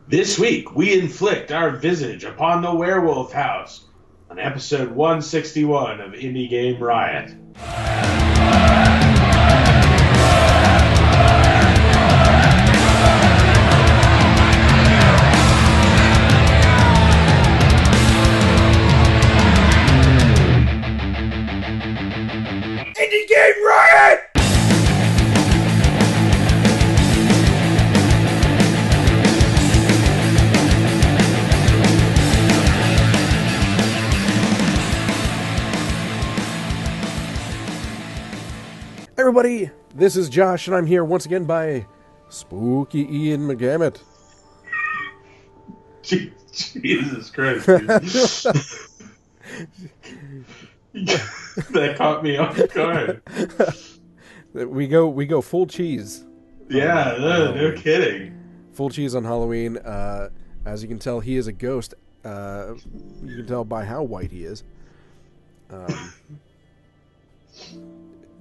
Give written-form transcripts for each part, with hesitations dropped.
This week, we inflict our visage upon the werewolf house on episode 161 of Indie Game Riot. Indie Game Riot! Everybody, this is Josh, and I'm here once again by Spooky Ian McGammett. Jesus Christ, dude. That caught me off guard. We go full cheese. Yeah, no kidding. Full cheese on Halloween. As you can tell, he is a ghost. You can tell by how white he is.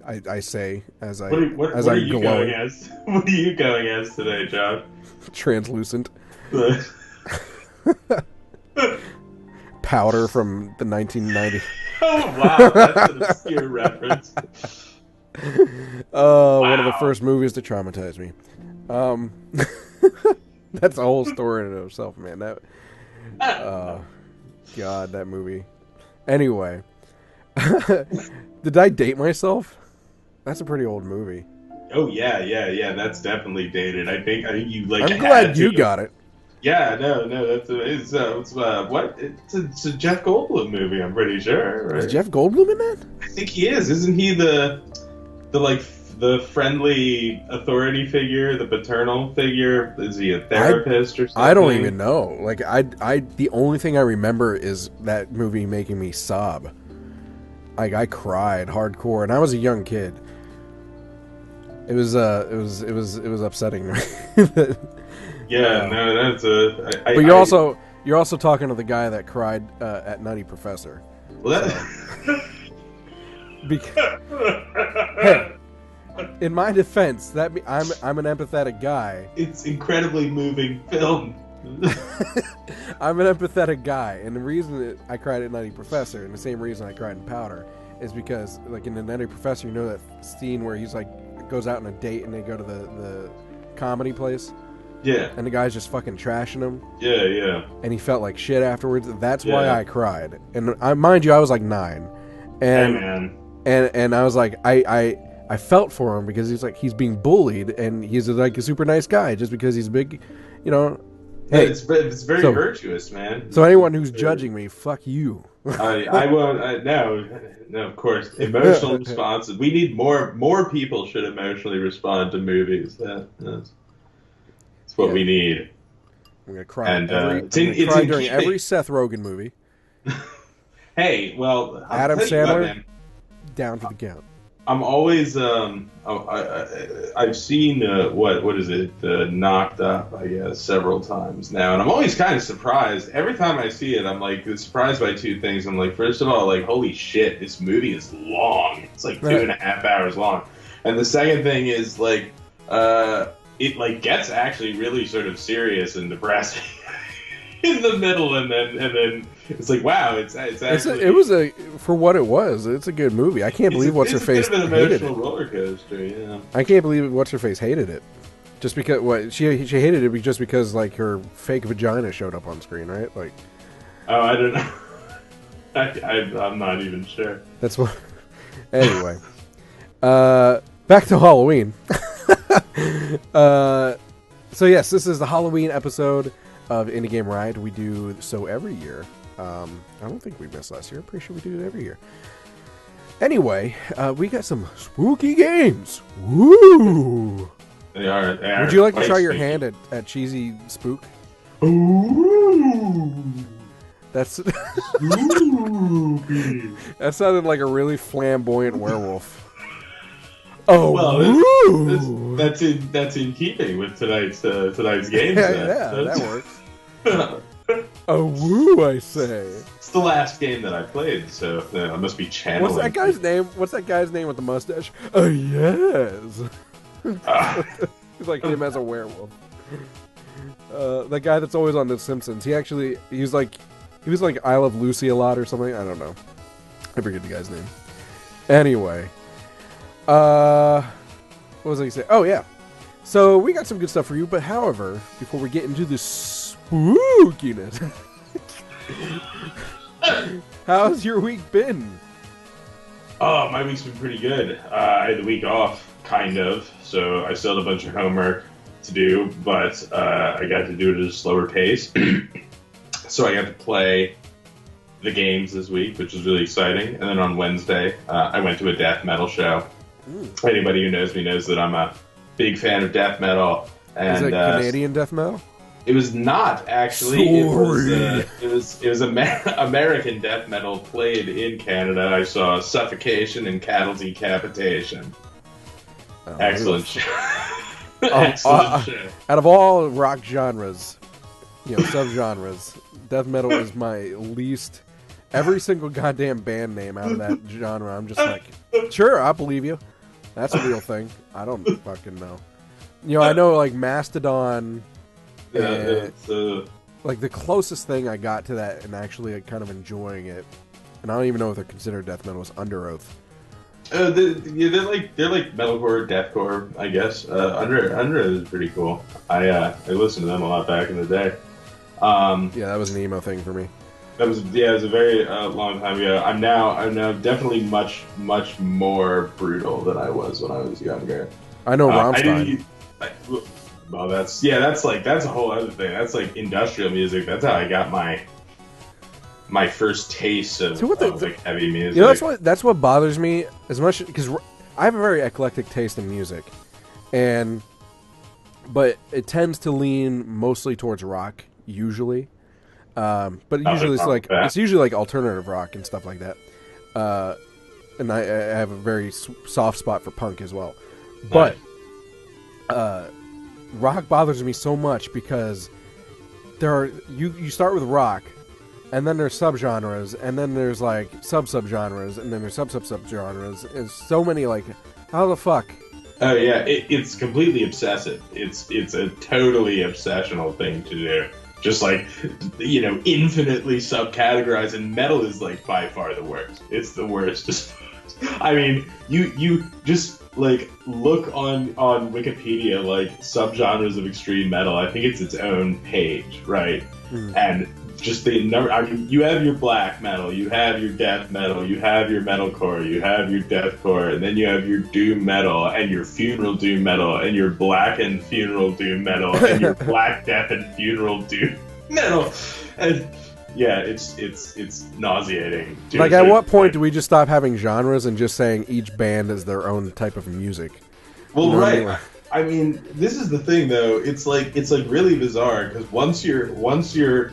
I say as I what as are I'm you glowing. going as? What are you going as today, John? Translucent powder from the 1990. Oh wow, that's an obscure reference. Wow. One of the first movies to traumatize me. That's a whole story in itself, man. God, that movie. Anyway, did I date myself? That's a pretty old movie. Oh yeah. That's definitely dated. I think you like. I'm glad you got it. Yeah, no, it's what? It's a Jeff Goldblum movie. I'm pretty sure. Right? Is Jeff Goldblum in that? I think he is. Isn't he the friendly authority figure, the paternal figure? Is he a therapist or something? I don't even know. Like I the only thing I remember is that movie making me sob. Like I cried hardcore, and I was a young kid. It was upsetting. Yeah, no, that's a. But you're also talking to the guy that cried at Nutty Professor. Well, Hey, in my defense, I'm an empathetic guy. It's incredibly moving film. I'm an empathetic guy, and the reason that I cried at Nutty Professor, and the same reason I cried in Powder, is because, like in the Nutty Professor, you know that scene where he's like goes out on a date and they go to the comedy place. Yeah. And the guy's just fucking trashing him. Yeah. And he felt like shit afterwards. That's why I cried. And mind you, I was like 9. And hey, man. And I was like, I felt for him because he's being bullied, and he's like a super nice guy just because he's big, you know. Hey, it's very virtuous, man. So anyone who's judging me, fuck you. I won't. No, of course. Emotional responses. We need more people should emotionally respond to movies. That's what we need. I'm gonna cry. And I'm cry during every Seth Rogen movie. Hey, well, Adam Sandler, down to the count. I'm always I've seen what is it Knocked Up, I guess, several times now, and I'm always kind of surprised every time I see it. I'm like surprised by two things. I'm like, first of all, like, holy shit, this movie is long. It's like 2.5 hours long, and the second thing is like it like gets actually really sort of serious and depressing in the middle, and then it's like, wow, it's actually for what it was. It's a good movie. I can't believe what's her face hated it. It's an emotional roller coaster. Yeah. I can't believe what's her face hated it. Just because she hated it just because like her fake vagina showed up on screen, right? Like, oh, I don't know. I'm not even sure. That's what. Anyway, back to Halloween. So yes, this is the Halloween episode of Indie Game Riot. We do so every year. I don't think we missed last year. I'm pretty sure we do it every year. Anyway, we got some spooky games. Woo! They are. Would you like to try your hand at cheesy spook? Ooh. That's that sounded like a really flamboyant werewolf. Oh, well, that's in keeping with tonight's game. Yeah, that works. Oh, woo! I say. It's the last game that I played, so I must be channeling. What's that guy's name? What's that guy's name with the mustache? Oh, yes. He's like him as a werewolf. The guy that's always on The Simpsons. He was like I Love Lucy a lot or something. I don't know. I forget the guy's name. Anyway, what was I gonna say? Oh yeah. So we got some good stuff for you, but however, before we get into the spookiness, how's your week been? Oh, my week's been pretty good. I had the week off, kind of, so I still had a bunch of homework to do, but I got to do it at a slower pace. So I got to play the games this week, which was really exciting. And then on Wednesday, I went to a death metal show. Anybody who knows me knows that I'm a big fan of death metal. And, is it Canadian death metal? It was not, actually. Sorry. It was American death metal played in Canada. I saw Suffocation and Cattle Decapitation. Oh, Excellent show. Excellent show. Out of all rock genres, subgenres, death metal is my least. Every single goddamn band name out of that genre, I'm just like, sure, I believe you. That's a real thing. I don't fucking know. I know like Mastodon. Yeah, like the closest thing I got to that and actually kind of enjoying it, and I don't even know if they're considered death metal, was Under Oath. They're like metalcore, deathcore, I guess. Under Oath is pretty cool. I listened to them a lot back in the day. Yeah, that was an emo thing for me. It was a very long time ago. I'm now definitely much more brutal than I was when I was younger. I know Rammstein. Well, that's a whole other thing. That's like industrial music. That's how I got my first taste of like heavy music. That's what bothers me as much, because I have a very eclectic taste in music, but it tends to lean mostly towards rock usually. But usually it's usually like alternative rock and stuff like that. And I have a very soft spot for punk as well. But rock bothers me so much because you start with rock, and then there's subgenres, and then there's like subgenres, and then there's subgenres, and so many, like, how the fuck? Oh yeah, it's completely obsessive. It's a totally obsessional thing to do. Just like, infinitely subcategorize, and metal is like by far the worst. It's the worst. I mean, you just like look on Wikipedia, like subgenres of extreme metal. I think it's its own page, right? And just the number. I mean, you have your black metal, you have your death metal, you have your metalcore, you have your deathcore, and then you have your doom metal and your funeral doom metal and your blackened funeral doom metal and your black death and funeral doom metal. And yeah, it's nauseating. Like, at what point do we just stop having genres and just saying each band is their own type of music? Well, right. I mean, this is the thing, though. It's like really bizarre, because once you're,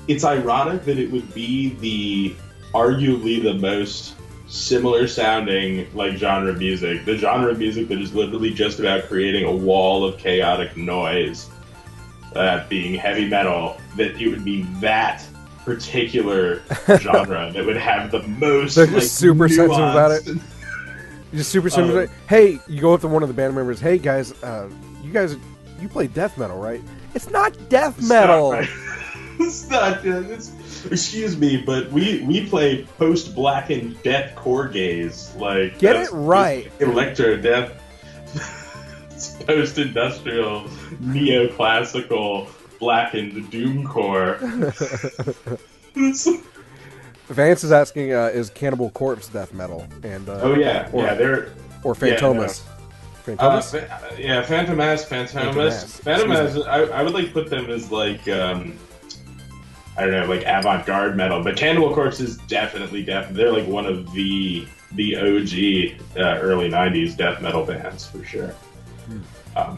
it's ironic that it would be arguably the most similar sounding like genre of music, the genre of music that is literally just about creating a wall of chaotic noise, being heavy metal, that it would be that particular genre that would have the most. They're just super sensitive about it. Just super sensitive. Hey, you go up to one of the band members. Hey guys, you play death metal, right? It's not death metal. It's not. Excuse me, but we play post-blackened deathcore gaze. Like, get it right. Electro death. Post-industrial, neoclassical, blackened doomcore. Vance is asking, is Cannibal Corpse death metal? And they're or Phantomas. Phantomas? Phantomas. I would like put them as like I don't know, like avant-garde metal. But Cannibal Corpse is definitely they're like one of the OG early '90s death metal bands for sure.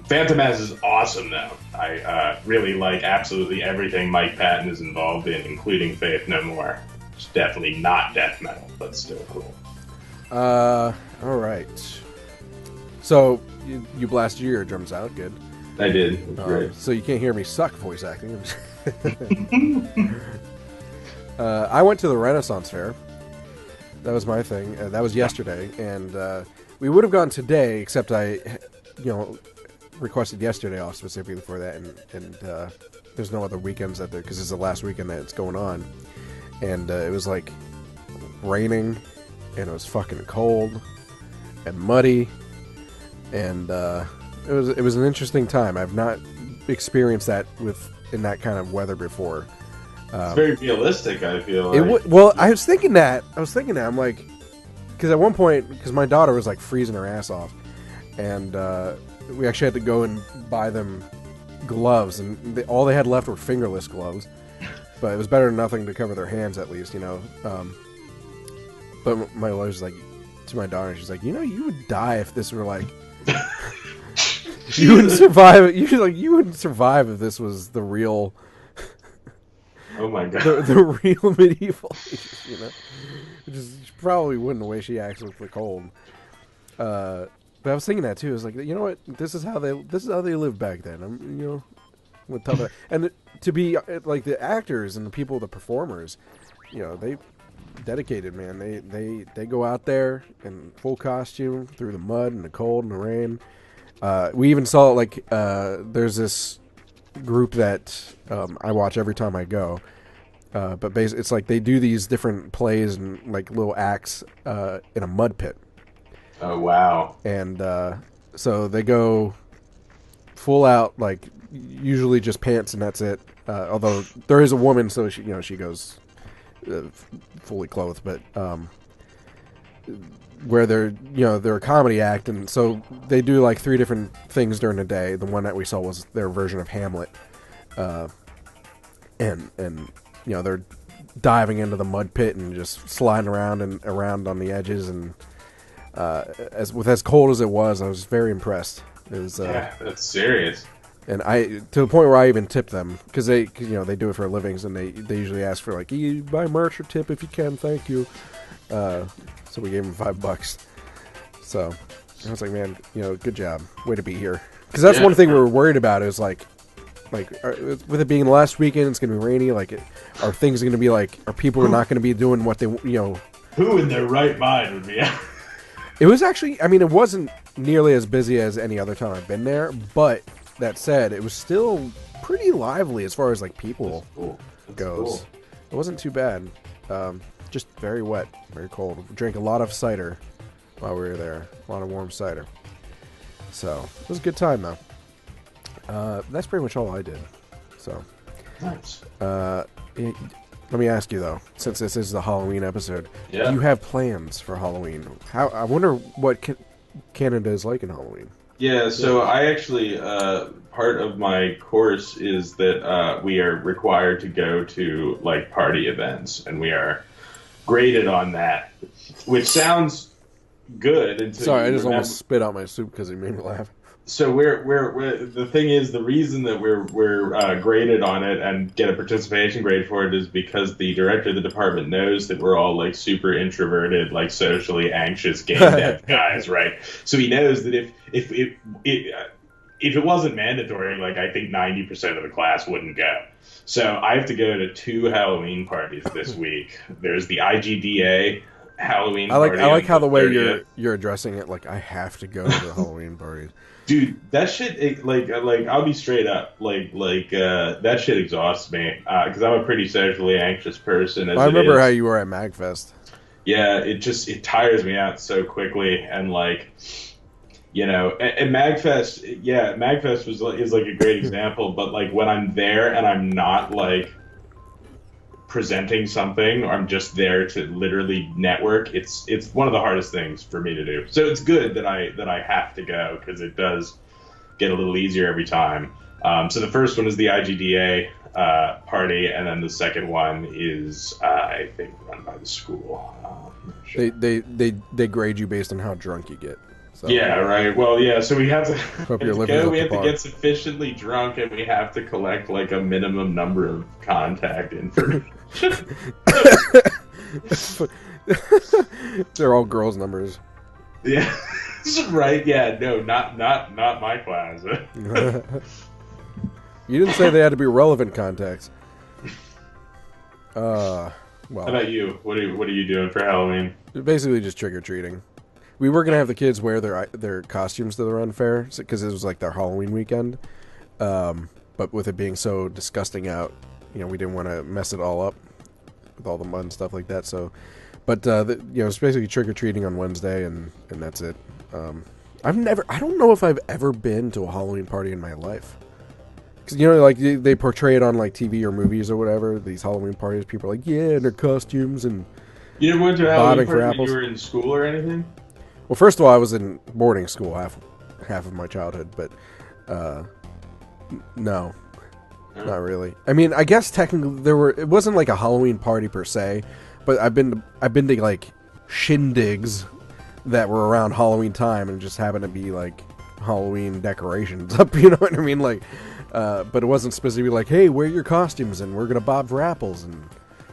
Phantomas is awesome, though. I really like absolutely everything Mike Patton is involved in, including Faith No More. It's definitely not death metal, but still cool. All right. So you blasted your eardrums out, good. I did. It was great. So you can't hear me suck voice acting. I went to the Renaissance Fair. That was my thing. That was yesterday, and we would have gone today, except requested yesterday off specifically for that, and there's no other weekends out there because it's the last weekend that it's going on, and it was like raining, and it was fucking cold and muddy, and it was an interesting time. I've not experienced that in that kind of weather before. It's very realistic, I feel like. Well, I was thinking that. I'm like, because at one point, because my daughter was like freezing her ass off, and we actually had to go and buy them gloves, and all they had left were fingerless gloves. But it was better than nothing to cover their hands, at least, you know. But my wife was like, to my daughter, she's like, you know, you would die if this were like, you wouldn't survive. You wouldn't survive if this was the real. Oh my god, the real medieval, you know. Which is probably wouldn't the way she acts with the cold. But I was thinking that too. I was like, you know what? This is how they lived back then. You know, with tough. And to be like the actors and the people, the performers, you know, they dedicated, man. They go out there in full costume through the mud and the cold and the rain. We even saw like there's this group that I watch every time I go. But basically, it's like they do these different plays and like little acts in a mud pit. Oh wow! And so they go full out, like usually just pants and that's it. Although there is a woman, so she goes fully clothed. But where they're a comedy act, and so they do like 3 different things during the day. The one that we saw was their version of Hamlet, and you know, they're diving into the mud pit and just sliding around on the edges, and as cold as it was, I was very impressed. It was yeah, that's serious. And to the point where I even tipped them because they do it for a living, and they usually ask for like, you buy merch or tip if you can, thank you. So we gave them $5. So I was like, man, you know, good job, way to be here. Because that's one thing we were worried about is like with it being the last weekend, it's gonna be rainy. Like, are things gonna be like? Are people not gonna be doing what they, you know? Who in their right mind would be? It was actually, I mean, it wasn't nearly as busy as any other time I've been there. But that said, it was still pretty lively as far as like people goes. Cool. It wasn't too bad. Just very wet, very cold. We drank a lot of cider while we were there. A lot of warm cider. So it was a good time though. That's pretty much all I did. So, nice. Let me ask you though, since this is the Halloween episode, do you have plans for Halloween? I wonder what Canada is like in Halloween. Yeah, so I actually part of my course is that we are required to go to like party events, and we are graded on that, which sounds good. Until sorry, I just almost spit out my soup because it made me laugh. So we're the thing is, the reason that we're graded on it and get a participation grade for it is because the director of the department knows that we're all like super introverted, like socially anxious game dev guys, right? So he knows that if it wasn't mandatory, like I think 90% of the class wouldn't go. So I have to go to 2 Halloween parties this week. There's the IGDA Halloween party. I like how the way you're addressing it, like I have to go to the Halloween parties. Dude, that shit, like I'll be straight up, that shit exhausts me, because I'm a pretty socially anxious person. I remember how you were at MagFest. Yeah, it tires me out so quickly, and like, you know, and MagFest is like a great example, but like when I'm there and I'm not like presenting something, or I'm just there to literally network, it's one of the hardest things for me to do. So it's good that I have to go, because it does get a little easier every time. So the first one is the IGDA party, and then the second one is I think run by the school. Sure. They grade you based on how drunk you get. So. Yeah, right. Well, yeah, so we have to go. We have to get sufficiently drunk, and we have to collect like a minimum number of contact information. They're all girls' numbers. Yeah, right. Yeah, no, not my class. You didn't say they had to be relevant contacts. Well, how about you? What are you doing for Halloween? Basically, just trick or treating. we were gonna have the kids wear their costumes to the Run Fair because it was like their Halloween weekend. But with it being so disgusting out, we didn't want to mess it all up with all the mud and stuff like that. So, but it's basically trick or treating on Wednesday, and that's it. I don't know if I've ever been to a Halloween party in my life. Because, like, they portray it on, like, TV or movies or whatever, these Halloween parties. People are like, yeah, and their costumes and... You never went to a Halloween party when you were in school or anything? Well, first of all, I was in boarding school half of my childhood, but, no. Not really. I mean, I guess technically it wasn't like a Halloween party per se, but I've been to, like, shindigs that were around Halloween time and just happened to be, like, Halloween decorations up, you know what I mean? Like... but it wasn't specifically like, hey, wear your costumes and we're going to bob for apples and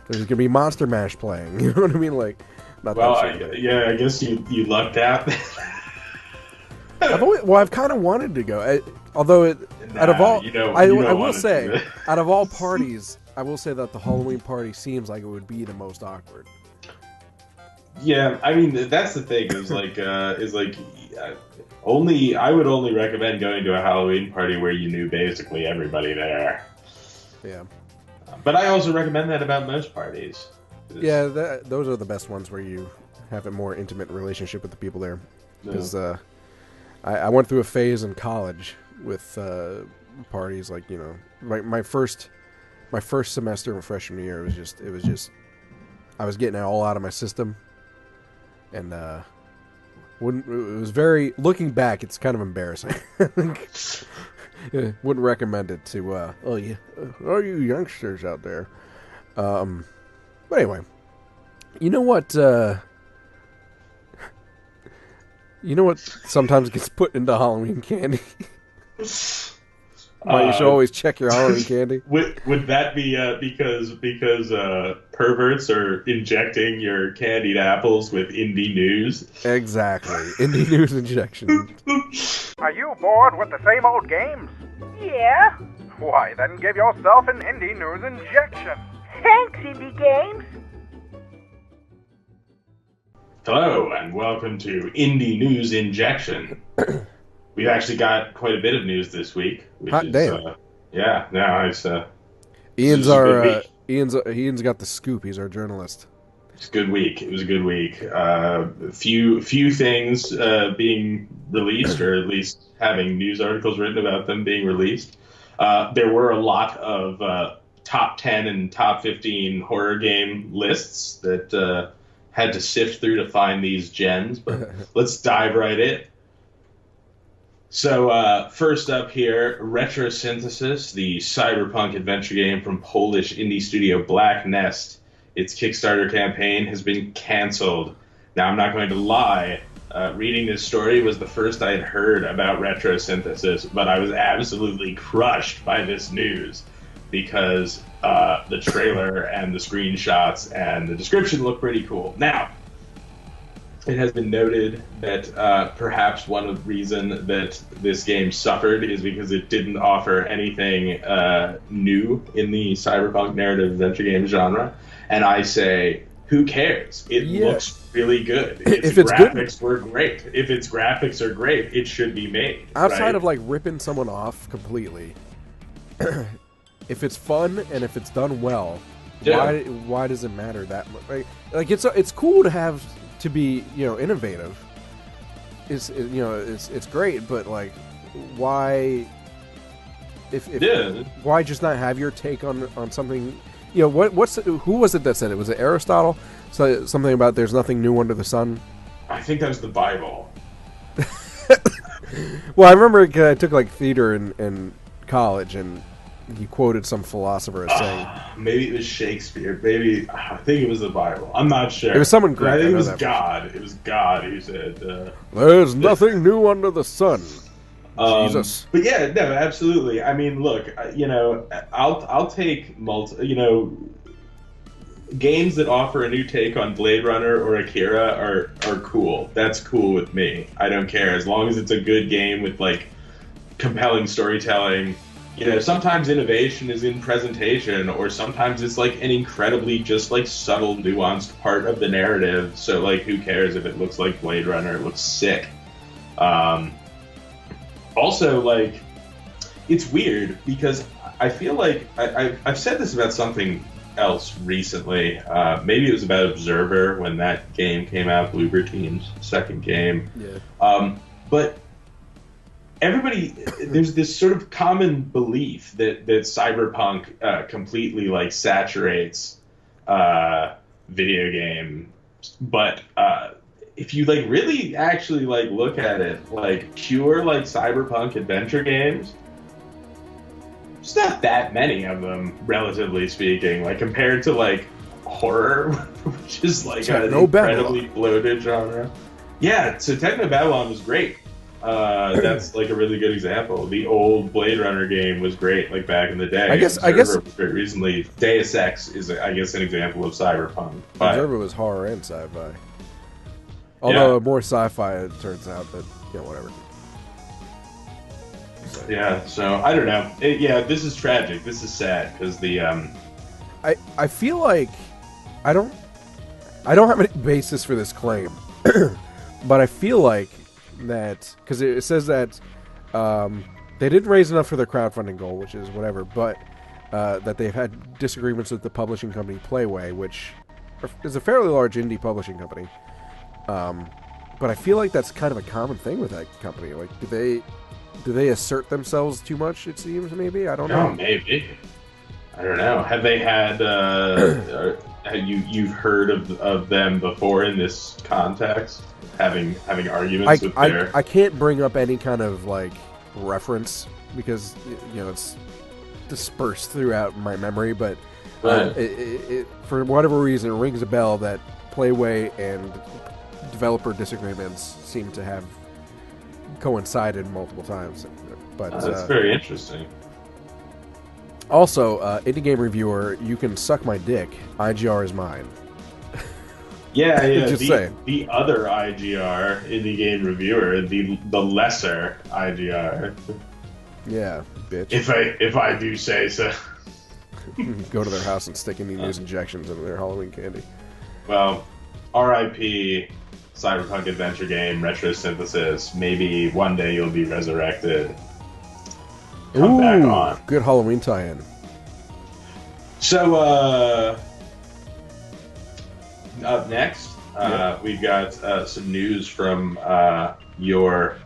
there's going to be Monster Mash playing. You know what I mean? Like, not well, that sort of thing. I guess you lucked out. I've kind of wanted to go. Out of all, I will say, out of all parties, I will say that the Halloween party seems like it would be the most awkward. Yeah, I mean, that's the thing, I would only recommend going to a Halloween party where you knew basically everybody there. Yeah. But I also recommend that about most parties. Yeah, those are the best ones where you have a more intimate relationship with the people there. Because I went through a phase in college with parties, like, my first semester in freshman year, it was just I was getting it all out of my system. And it was very, looking back, it's kind of embarrassing. Wouldn't recommend it to all you youngsters out there. But anyway, you know what sometimes gets put into Halloween candy? You should always check your Halloween candy. Would that be because perverts are injecting your candied apples with indie news? Exactly. Indie news injection. Are you bored with the same old games? Yeah. Why, then give yourself an indie news injection. Thanks, Indie Games. Hello, and welcome to Indie News Injection. We've actually got quite a bit of news this week. Hot damn. It's Ian's Ian's got the scoop. He's our journalist. It's a good week. It was a good week. Few things being released, or at least having news articles written about them being released. There were a lot of top 10 and top 15 horror game lists that had to sift through to find these gems, but let's dive right in. So first up here, Retro Synthesis, the cyberpunk adventure game from Polish indie studio Black Nest. Its Kickstarter campaign has been canceled. Now, I'm not going to lie. Reading this story was the first I had heard about Retro Synthesis, but I was absolutely crushed by this news because the trailer and the screenshots and the description look pretty cool. Now, it has been noted that perhaps one of the reasons that this game suffered is because it didn't offer anything new in the cyberpunk narrative adventure game genre. And I say, who cares? It looks really good. If its graphics were great. If its graphics are great, it should be made. Outside of, like, ripping someone off completely, if it's fun and if it's done well, why does it matter that much? Like it's cool to be innovative. It's great, but like why why just not have your take on something? Who was it that said it? Was it Aristotle? So something about there's nothing new under the sun. I think that was the Bible. Well, I remember I took like theater in college, and he quoted some philosopher as saying, maybe it was Shakespeare. Maybe I think it was the Bible. I'm not sure. It was someone Greek. I think it was God. It was God who said, "There's nothing new under the sun." Jesus. But yeah, no, absolutely. I mean, look, I'll take games that offer a new take on Blade Runner or Akira are cool. That's cool with me. I don't care as long as it's a good game with like compelling storytelling. sometimes innovation is in presentation, or sometimes it's like an incredibly just like subtle, nuanced part of the narrative. So like, who cares if it looks like Blade Runner? It looks sick. Also, like, it's weird because I feel like I've said this about something else recently. Maybe it was about Observer when that game came out, Bloober Team's second game. Yeah. But there's this sort of common belief that cyberpunk completely like saturates video games, but if you like really actually like look at it, like pure like cyberpunk adventure games, there's not that many of them, relatively speaking, like compared to like horror, which is like an incredibly bloated genre. Yeah, so Techno Babylon was great. That's like a really good example. The old Blade Runner game was great, like back in the day. I guess was great recently. Deus Ex is, I guess, an example of cyberpunk. But Observer was horror and sci-fi. Although more sci-fi, it turns out, but whatever. Yeah, so I don't know. This is tragic. This is sad because the I feel like I don't have any basis for this claim, but I feel like that because it says that they didn't raise enough for their crowdfunding goal, which is whatever, but that they've had disagreements with the publishing company Playway, which is a fairly large indie publishing company. But I feel like that's kind of a common thing with that company. Like, do they assert themselves too much? It seems maybe I don't know. Maybe I don't know. Have they had? You've heard of them before in this context, having arguments with their... I can't bring up any kind of like reference because it's dispersed throughout my memory, but it for whatever reason it rings a bell that Playway and developer disagreements seem to have coincided multiple times. But that's very interesting. Also, Indie Game Reviewer, you can suck my dick. IGR is mine. Yeah. Just saying. The other IGR, Indie Game Reviewer, the lesser IGR. Yeah, bitch. If I do say so. Go to their house and stick news injections into their Halloween candy. Well, R.I.P. Cyberpunk adventure game Retro Synthesis. Maybe one day you'll be resurrected. Come back on. Good Halloween tie-in. So, up next, we've got some news from your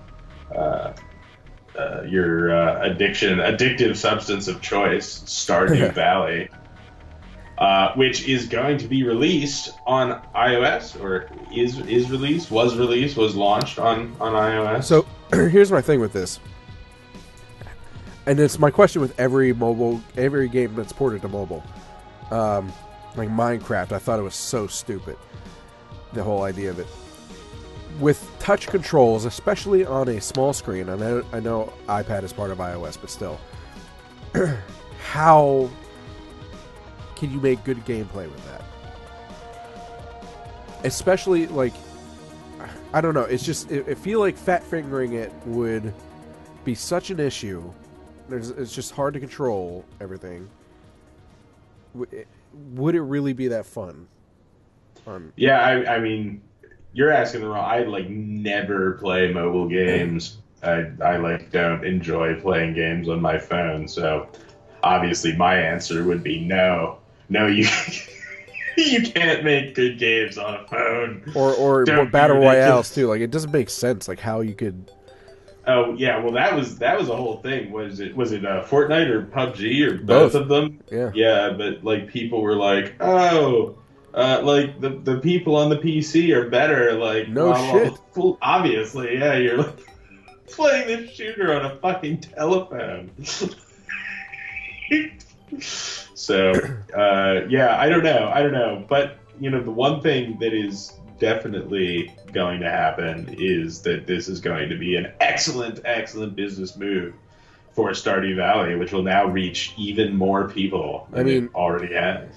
addictive substance of choice, Stardew Valley, which is going to be released on iOS, or was launched on iOS. So, here's my thing with this. And it's my question with every game that's ported to mobile. Like Minecraft, I thought it was so stupid. The whole idea of it. With touch controls, especially on a small screen, and I know iPad is part of iOS, but still. How can you make good gameplay with that? Especially, like, I don't know, it's just, I feel like fat fingering it would be such an issue. It's just hard to control everything. Would it really be that fun? Yeah, I mean, you're asking the wrong. I like never play mobile games. I like don't enjoy playing games on my phone. So obviously, my answer would be no. No, you you can't make good games on a phone. Or battle royales too. Like, it doesn't make sense. Like, how you could. Oh yeah, well that was a whole thing. Was it Fortnite or PUBG or both of them? Yeah. Yeah, but like people were like, like the people on the PC are better. Like, shit. Well, obviously, yeah. You're like playing this shooter on a fucking telephone. So yeah, I don't know, but the one thing that is definitely going to happen is that this is going to be an excellent business move for Stardew Valley, which will now reach even more people than it already has.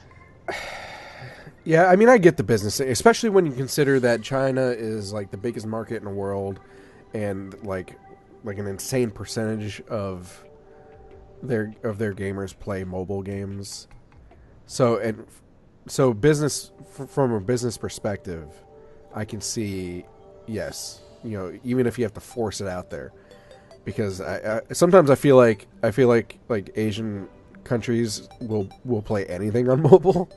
Yeah, I mean, I get the business, especially when you consider that China is like the biggest market in the world, and like an insane percentage of their gamers play mobile games. So business from a business perspective, I can see, yes, even if you have to force it out there, because I sometimes I feel like Asian countries will play anything on mobile,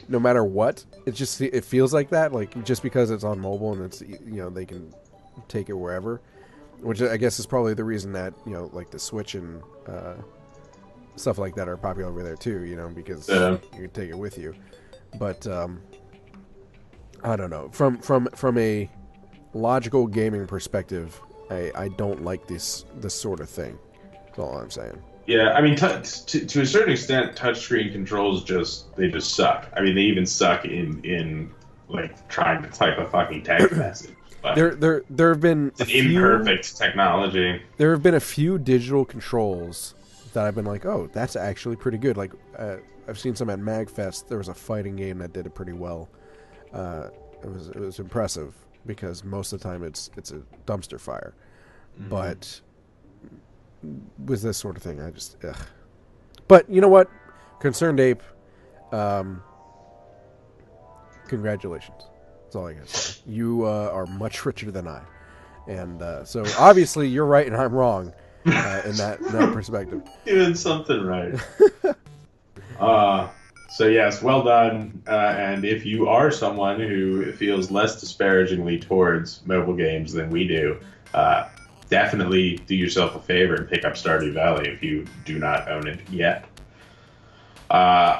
no matter what. It feels like that, like just because it's on mobile and it's they can take it wherever, which I guess is probably the reason that like the Switch and stuff like that are popular over there too, because you can take it with you. But I don't know, from a logical gaming perspective, I don't like this sort of thing. That's all I'm saying. Yeah, I mean, to a certain extent, touchscreen controls just suck. I mean, they even suck in like trying to type a fucking text message. But there have been imperfect technology. There have been a few digital controls that I've been like, oh, that's actually pretty good. Like I've seen some at MagFest. There was a fighting game that did it pretty well. It was impressive because most of the time it's a dumpster fire. Mm-hmm. But with this sort of thing, I just ugh. But you know what, Concerned Ape, congratulations. That's all I gotta say. You are much richer than I, and so obviously you're right and I'm wrong in that perspective. Doing something right. So yes, well done. And if you are someone who feels less disparagingly towards mobile games than we do, definitely do yourself a favor and pick up Stardew Valley if you do not own it yet.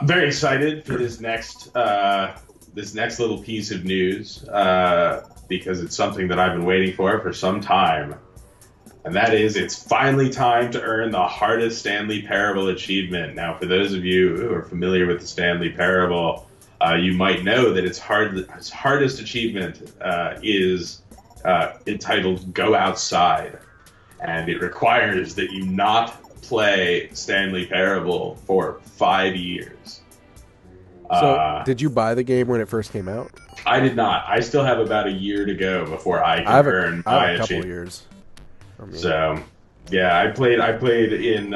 Very excited for this next little piece of news because it's something that I've been waiting for some time. And that is, it's finally time to earn the hardest Stanley Parable achievement. Now, for those of you who are familiar with the Stanley Parable, you might know that its hardest achievement is entitled Go Outside. And it requires that you not play Stanley Parable for 5 years. So, did you buy the game when it first came out? I did not. I still have about a year to go before I can earn my achievement. I have a couple of years. So, yeah, I played in,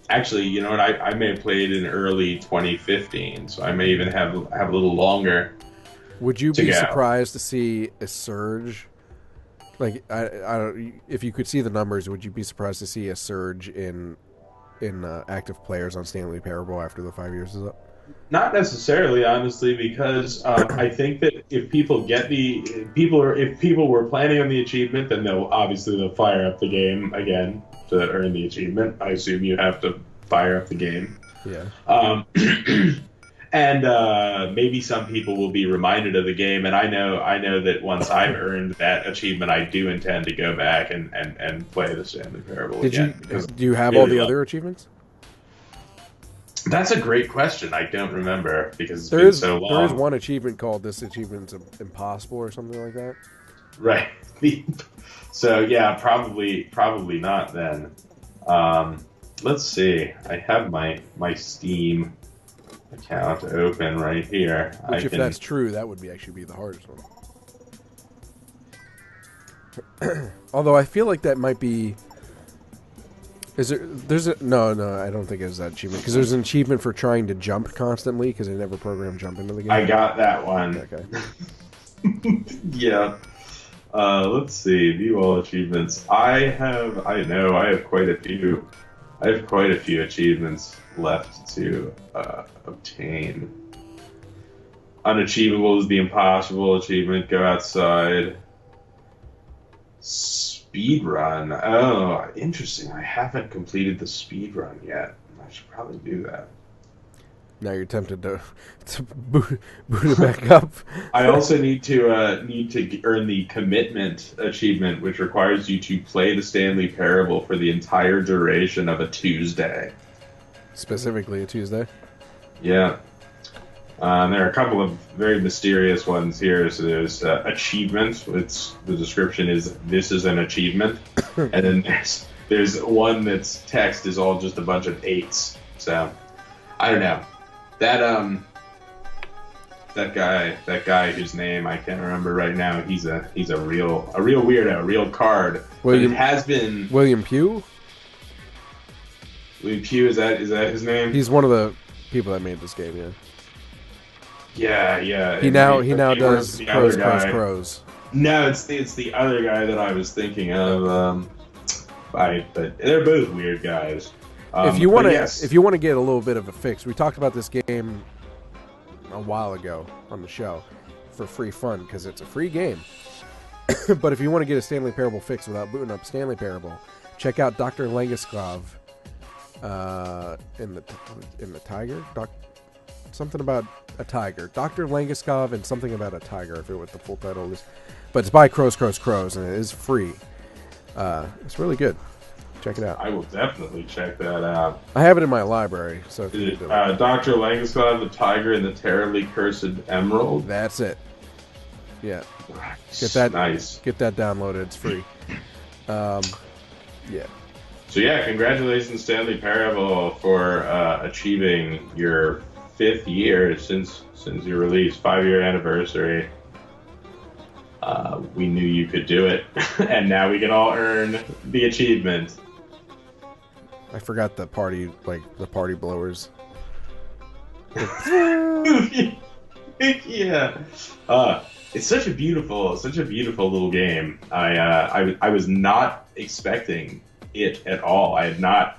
actually, you know what, I may have played in early 2015, so I may even have a little longer. Would you be surprised to see a surge? Like, I don't, if you could see the numbers, would you be surprised to see a surge in active players on Stanley Parable after the 5 years is up? Not necessarily, honestly, because I think that if people were planning on the achievement, then they'll fire up the game again to earn the achievement. I assume you have to fire up the game. Yeah. And maybe some people will be reminded of the game, and I know that once I've earned that achievement, I do intend to go back and play the Stanley Parable again. Do you have all the other achievements? That's a great question. I don't remember because it's been so long. There is one achievement called "This Achievement's Impossible" or something like that. Right. So yeah, probably not then. Let's see. I have my Steam account open right here. Which, if that's true, that would actually be the hardest one. Although I feel like that might be. No, I don't think it's that achievement, because there's an achievement for trying to jump constantly because they never programmed jump into the game. I got that one. Okay. Yeah. Let's see. View all achievements. I have quite a few. I have quite a few achievements left to obtain. Unachievable is the impossible achievement. Go outside. Speed run. Oh, interesting. I haven't completed the speed run yet. I should probably do that. Now you're tempted to boot it back up. I also need to earn the commitment achievement, which requires you to play the Stanley Parable for the entire duration of a Tuesday. Specifically a Tuesday? Yeah. There are a couple of very mysterious ones here. So there's achievement. The description is, this is an achievement. And then there's one that's text is all just a bunch of 8s. So I don't know. That guy whose name I can't remember right now, he's a real weirdo, a real card. But it has been William Pugh? Louis Pugh, is that his name? He's one of the people that made this game. Yeah. Yeah. He now does Crows. No, it's the other guy that I was thinking of. But they're both weird guys. If you want to get a little bit of a fix, we talked about this game a while ago on the show for free fun because it's a free game. But if you want to get a Stanley Parable fix without booting up Stanley Parable, check out Dr. Langiskov in the Tiger. Something about a tiger. Dr. Langiskov and something about a tiger. I forget what the full title is. But it's by Crows, and it is free. It's really good. Check it out. I will definitely check that out. I have it in my library. So Dr. Langiskov, the Tiger, and the Terribly Cursed Emerald. That's it. Yeah. Nice. Get that downloaded. It's free. Yeah. So yeah, congratulations, Stanley Parable, for achieving your 5th year since your release, 5-year anniversary. We knew you could do it, and now we can all earn the achievement. I forgot the party blowers. Yeah. It's such a beautiful little game. I was not expecting it at all. I had not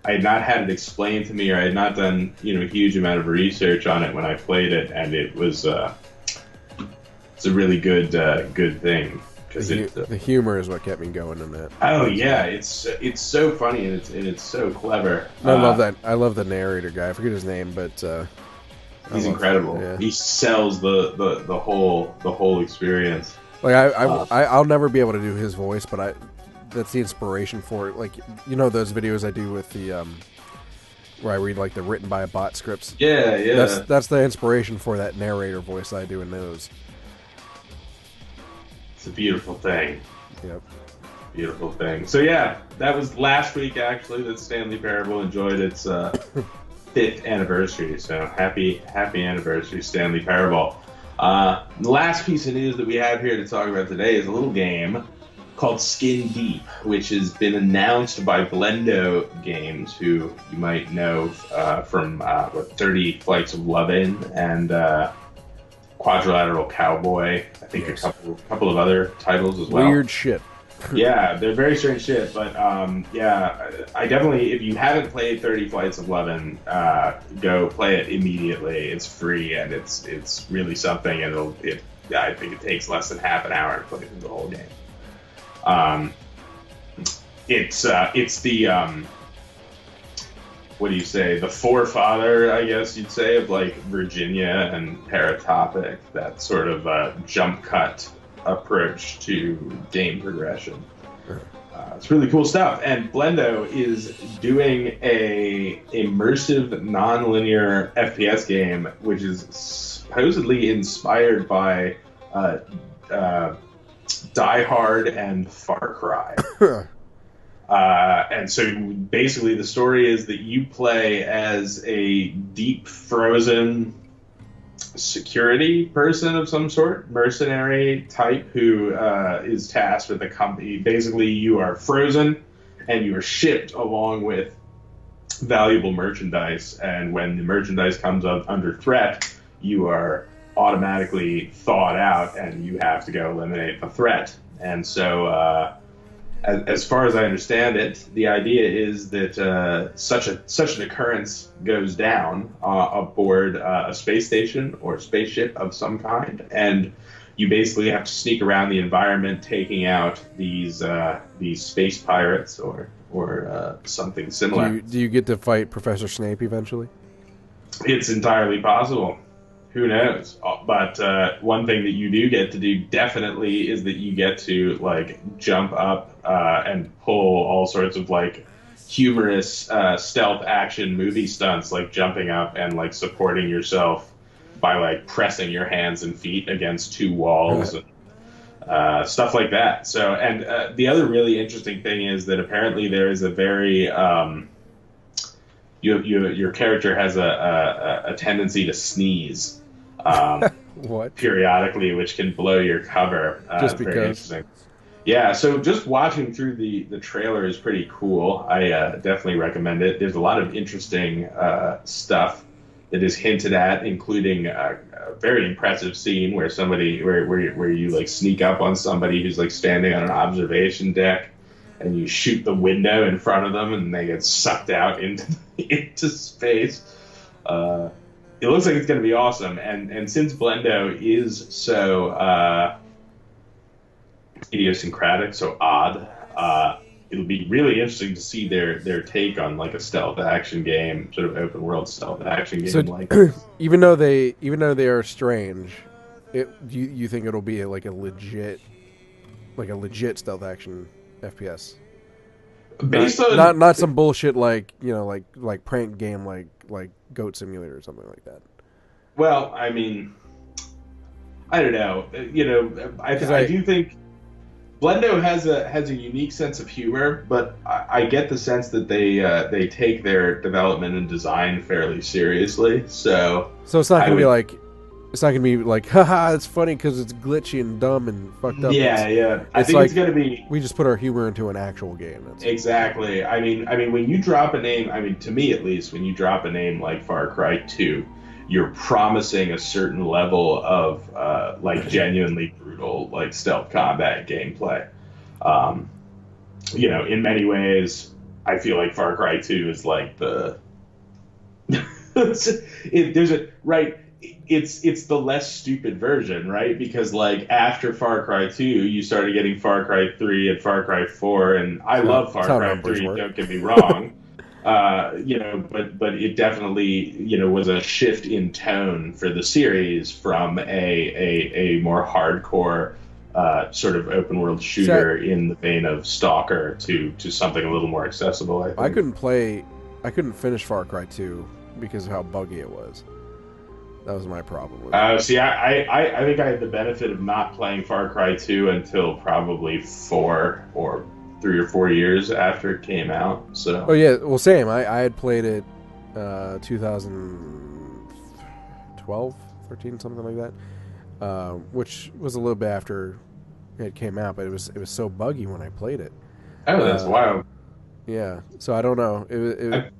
had it explained to me, or I had not done a huge amount of research on it when I played it, and it was it's a really good thing because the humor is what kept me going in that. Oh yeah, it's so funny and it's so clever. I love that. I love the narrator guy. I forget his name, but he's incredible. Yeah. He sells the whole experience. Like I'll never be able to do his voice, but that's the inspiration for it. Like those videos I do with the where I read like the written by a bot scripts. Yeah. That's the inspiration for that narrator voice I do in those. It's a beautiful thing. Yep. Beautiful thing. So yeah, that was last week actually that Stanley Parable enjoyed its 5th anniversary. So happy anniversary, Stanley Parable. The last piece of news that we have here to talk about today is a little game called Skin Deep, which has been announced by Blendo Games, who you might know from 30 Flights of Lovin' and Quadrilateral Cowboy. I think a couple of other titles as well. Weird shit. Yeah, they're very strange shit, but I definitely, if you haven't played 30 Flights of Lovin', go play it immediately. It's free and it's really something, and I think it takes less than half an hour to play through the whole game. It's the what do you say? The forefather, I guess you'd say, of like Virginia and Paratopic, that sort of jump cut approach to game progression. It's really cool stuff, and Blendo is doing a immersive non-linear FPS game, which is supposedly inspired by Die Hard and Far Cry. And so basically the story is that you play as a deep frozen security person of some sort, mercenary type, who is tasked with a company. Basically, you are frozen and you are shipped along with valuable merchandise, and when the merchandise comes up under threat, you are automatically thawed out and you have to go eliminate the threat. And so as far as I understand it, the idea is that such an occurrence goes down aboard a space station or spaceship of some kind, and you basically have to sneak around the environment, taking out these space pirates or something similar. Do you get to fight Professor Snape eventually? It's entirely possible. Who knows? But one thing that you do get to do definitely is that you get to like jump up and pull all sorts of like humorous stealth action movie stunts, like jumping up and like supporting yourself by like pressing your hands and feet against two walls and stuff like that. So, and the other really interesting thing is that apparently there is a very your character has a tendency to sneeze. What? Periodically, which can blow your cover. Just very because. interesting. Yeah, so just watching through the trailer is pretty cool. I definitely recommend it. There's a lot of interesting stuff that is hinted at, including a very impressive scene where where you like sneak up on somebody who's like standing on an observation deck, and you shoot the window in front of them, and they get sucked out into space. It looks like it's going to be awesome, and since Blendo is so idiosyncratic, so odd, it'll be really interesting to see their take on like a stealth action game, sort of open world stealth action game. So, even though they are strange, you think it'll be like a legit stealth action FPS? Based on not some bullshit like like prank game like Goat Simulator or something like that. Well, I mean, I don't know. I do think Blendo has a unique sense of humor, but I get the sense that they take their development and design fairly seriously. So it's not gonna be like. It's not going to be like, haha, it's funny because it's glitchy and dumb and fucked up. Yeah. I think it's going to be... We just put our humor into an actual game. Exactly. I mean, when you drop a name, to me at least, when you drop a name like Far Cry 2, you're promising a certain level of, like, genuinely brutal, like, stealth combat gameplay. In many ways, I feel like Far Cry 2 is like the... It's the less stupid version, right? Because like after Far Cry 2, you started getting Far Cry 3 and Far Cry 4, and I love Far Cry 3. Don't get me wrong, but it definitely was a shift in tone for the series from a more hardcore sort of open world shooter in the vein of Stalker to something a little more accessible. I think. I couldn't finish Far Cry 2 because of how buggy it was. That was my problem with it. See, I think I had the benefit of not playing Far Cry 2 until probably 3 or 4 years after it came out. So. Oh yeah, well same. I had played it 2012, 13, something like that, which was a little bit after it came out, but it was so buggy when I played it. Oh, that's wild. Yeah, so I don't know.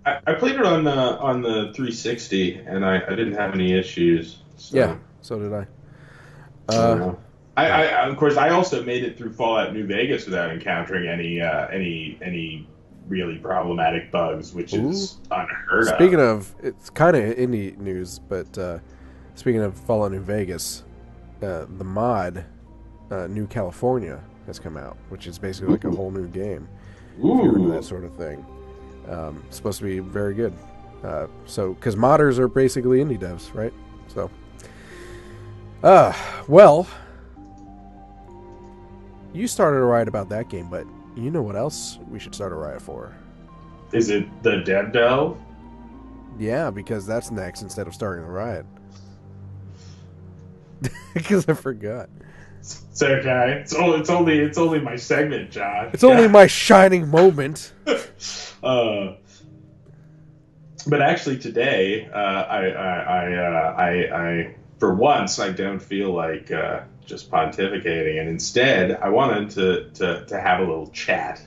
I played it on the 360, and I didn't have any issues. So. Yeah, so did I. I of course I also made it through Fallout New Vegas without encountering any really problematic bugs, which is unheard of. Speaking of, it's kind of indie news, but speaking of Fallout New Vegas, the mod New California has come out, which is basically like a whole new game. If you're into that sort of thing. It's supposed to be very good. Because modders are basically indie devs, right? So, well, you started a riot about that game, but you know what else we should start a riot for? Is it the Dev Delve? Yeah, because that's next instead of starting the riot. Because I forgot. It's okay. It's only my segment, Josh. It's only my shining moment. But actually, today, I for once I don't feel like just pontificating, and instead I wanted to have a little chat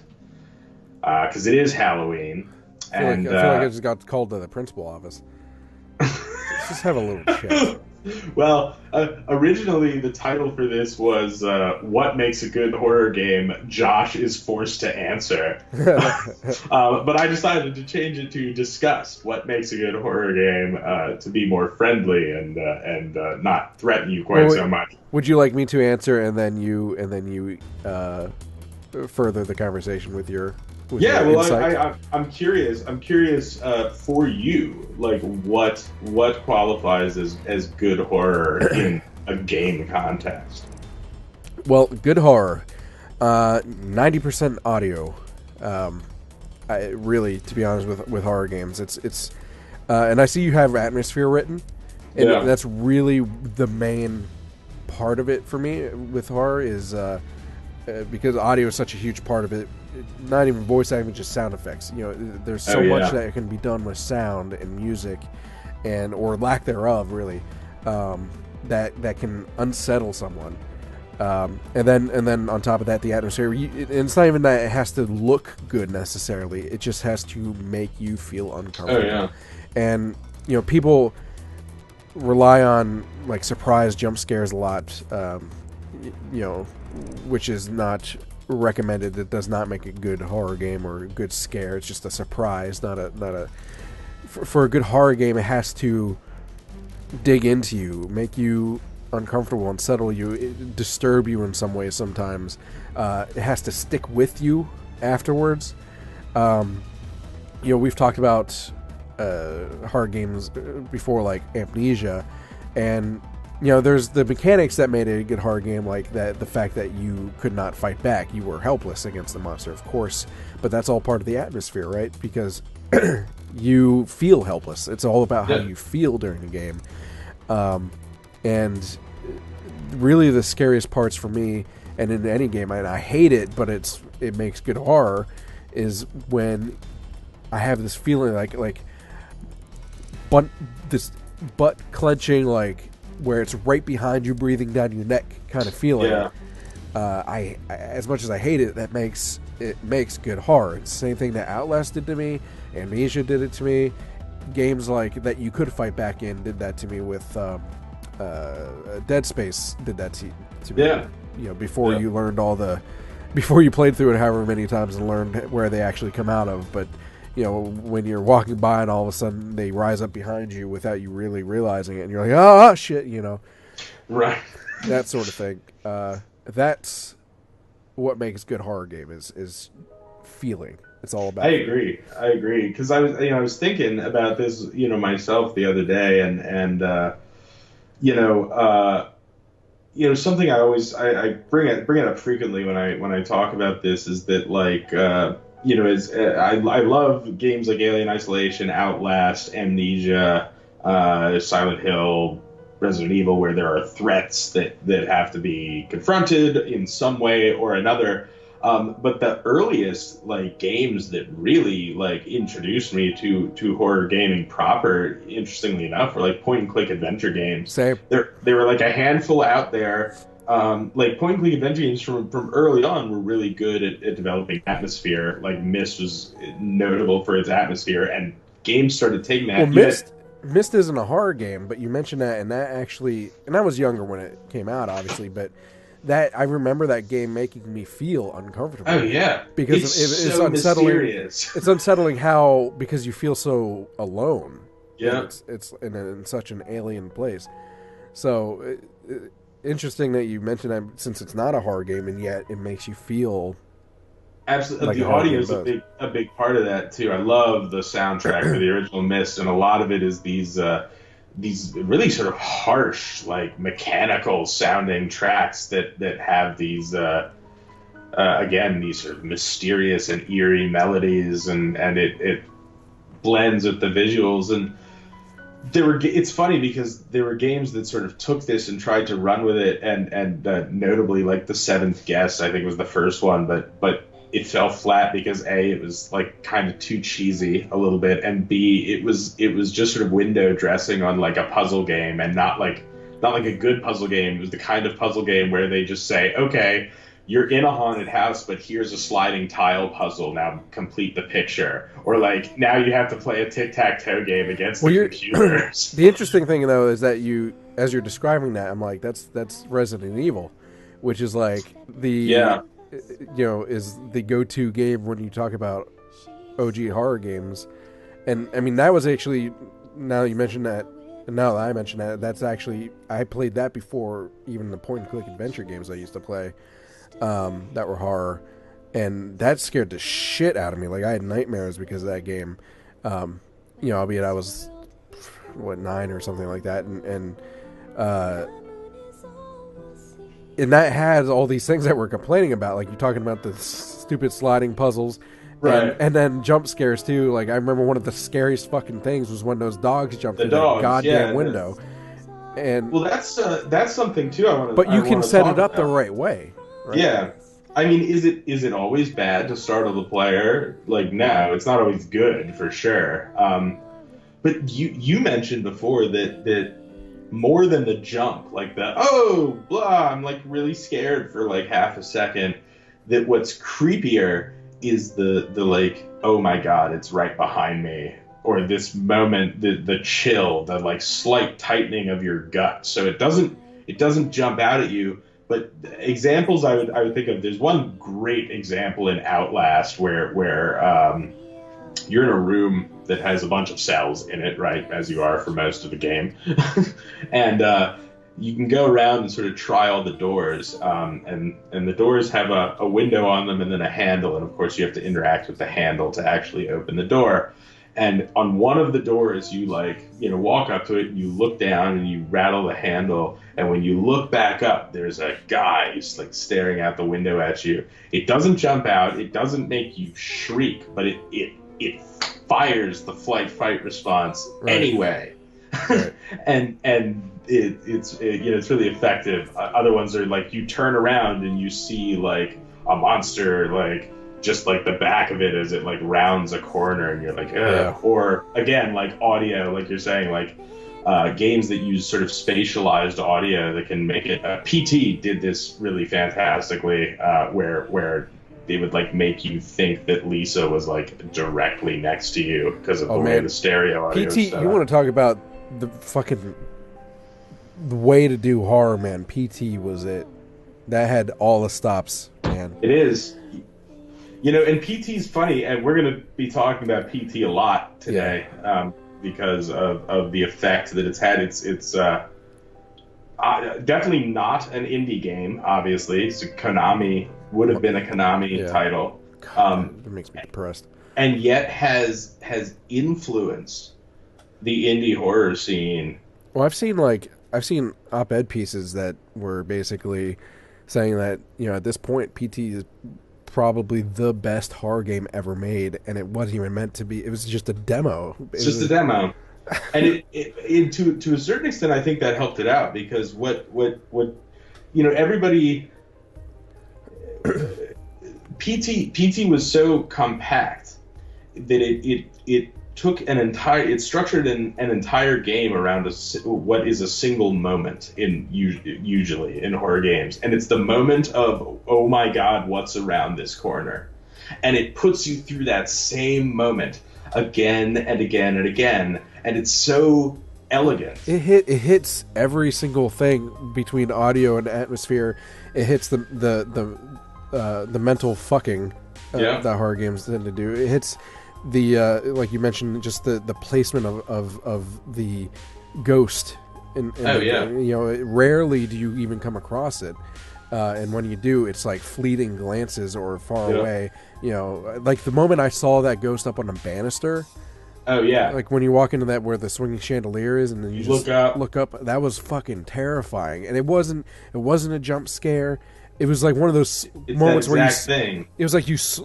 because it is Halloween. I feel like I just got called to the principal office. Let's just have a little chat. Well, originally the title for this was "What Makes a Good Horror Game?" Josh is forced to answer, but I decided to change it to "Discuss what makes a good horror game" to be more friendly and not threaten you quite so much. Would you like me to answer and then you further the conversation with your? I'm curious. For you, like what qualifies as good horror in a game context? Well, good horror, 90% audio. Really, to be honest with horror games, it's and I see you have atmosphere written, and that's really the main part of it for me with horror is because audio is such a huge part of it. Not even voice acting, just sound effects. There's so much that can be done with sound and music, or lack thereof, really, that can unsettle someone. And then on top of that, the atmosphere. And it's not even that it has to look good necessarily. It just has to make you feel uncomfortable. Oh yeah. And people rely on like surprise jump scares a lot. Which is not recommended. It does not make a good horror game or a good scare. It's just a surprise, not a. For a good horror game, it has to dig into you, make you uncomfortable, unsettle you, disturb you in some way. Sometimes it has to stick with you afterwards. We've talked about horror games before, like Amnesia, and there's the mechanics that made it a good horror game, like that the fact that you could not fight back, you were helpless against the monster, of course, but that's all part of the atmosphere, right? Because you feel helpless. It's all about how you feel during the game. And really the scariest parts for me, and in any game, and I hate it, but it makes good horror, is when I have this feeling like this butt clenching, like where it's right behind you, breathing down your neck kind of feeling. Yeah. I as much as I hate it, it makes good horror. It's the same thing that Outlast did to me. Amnesia did it to me. Games like that you could fight back in did that to me with Dead Space did that to me. Yeah. Before you learned before you played through it however many times and learned where they actually come out of. But when you're walking by and all of a sudden they rise up behind you without you really realizing it, and you're like, oh shit, Right. That sort of thing. That's what makes good horror game is feeling. It's all about. I agree because I was thinking about this myself the other day, and something I bring it up frequently when I talk about this is that I love games like Alien Isolation, Outlast, Amnesia, Silent Hill, Resident Evil, where there are threats that have to be confronted in some way or another. But the earliest games that really introduced me to horror gaming proper, interestingly enough, were point and click adventure games. Same. They were a handful out there. Point and click adventure games from early on were really good at developing atmosphere. Myst was notable for its atmosphere, and games started taking that. Well, Myst isn't a horror game, but you mentioned that, and that actually, and I was younger when it came out, obviously, but that I remember that game making me feel uncomfortable. Oh yeah, because it's so unsettling. Mysterious. It's unsettling because you feel so alone. Yeah, it's in such an alien place. So interesting that you mentioned that, since it's not a horror game, and yet it makes you feel. Absolutely, the audio is a big part of that too. I love the soundtrack for the original Myst, and a lot of it is these really sort of harsh, mechanical sounding tracks that have these again, these sort of mysterious and eerie melodies, and it blends with the visuals. And it's funny because there were games that sort of took this and tried to run with it, and notably The Seventh Guest, I think, was the first one, but it fell flat because A, it was kind of too cheesy a little bit, and B, it was just sort of window dressing on a puzzle game, and not a good puzzle game. It was the kind of puzzle game where they just say, okay, you're in a haunted house, but here's a sliding tile puzzle, now complete the picture. Or now you have to play a tic-tac-toe game against the computers. The interesting thing though is that as you're describing that, I'm like, that's Resident Evil, which is is the go-to game when you talk about OG horror games. And I mean, that was actually, now that I mention that, that's actually, I played that before even the point-and-click adventure games I used to play that were horror, and that scared the shit out of me. I had nightmares because of that game. Albeit I was 9 or something like that, and that has all these things that we're complaining about, you're talking about the stupid sliding puzzles, right? And then jump scares too. I remember one of the scariest fucking things was when those dogs jumped through that goddamn window. And well, that's something too. But you can set it up the right way. Right? Yeah, I mean, is it always bad to startle the player? No, it's not always good for sure. But you mentioned before that more than the jump, like the oh blah, I'm like really scared for like half a second. That what's creepier is the like, oh my god, it's right behind me, or this moment, the chill, the like slight tightening of your gut. So it doesn't jump out at you. But examples I would think of, there's one great example in Outlast where you're in a room that has a bunch of cells in it, right, as you are for most of the game, and you can go around and sort of try all the doors, and the doors have a window on them and then a handle, and of course you have to interact with the handle to actually open the door. And on one of the doors, you walk up to it and you look down and you rattle the handle, and when you look back up, there's a guy who's like staring out the window at you. It doesn't jump out, it doesn't make you shriek, but it fires the flight-fight response anyway. Right. and it's really effective. Other ones are like you turn around and you see like a monster like just like the back of it as it like rounds a corner, and you're like, ugh. Yeah. Or again, like audio, like you're saying, like games that use sort of spatialized audio that can make it. PT did this really fantastically, where they would like make you think that Lisa was like directly next to you because of the way the stereo audio. PT, you want to talk about the way to do horror, man? PT was it. That had all the stops, man. It is. And PT's funny, and we're going to be talking about PT a lot today, because of the effect that it's had. It's definitely not an indie game, obviously. It's would have been a Konami title. God, that makes me depressed. And yet has influenced the indie horror scene. Well, I've seen op-ed pieces that were basically saying that, at this point, PT is probably the best horror game ever made, and it wasn't even meant to be. It was just a demo. It's just a demo. And it to a certain extent, I think that helped it out, because what everybody, PT was so compact that it took it structured an entire game around what is a single moment usually in horror games, and it's the moment of, oh my god, what's around this corner, and it puts you through that same moment again and again and again, and it's so elegant. It hits every single thing between audio and atmosphere. It hits the mental fucking that horror games tend to do. It hits the like you mentioned, just the placement of the ghost rarely do you even come across it, and when you do, it's like fleeting glances or far away. Like the moment I saw that ghost up on a banister, like when you walk into that where the swinging chandelier is, and then you just look up, that was fucking terrifying. And it wasn't a jump scare. It was like one of those moments where it was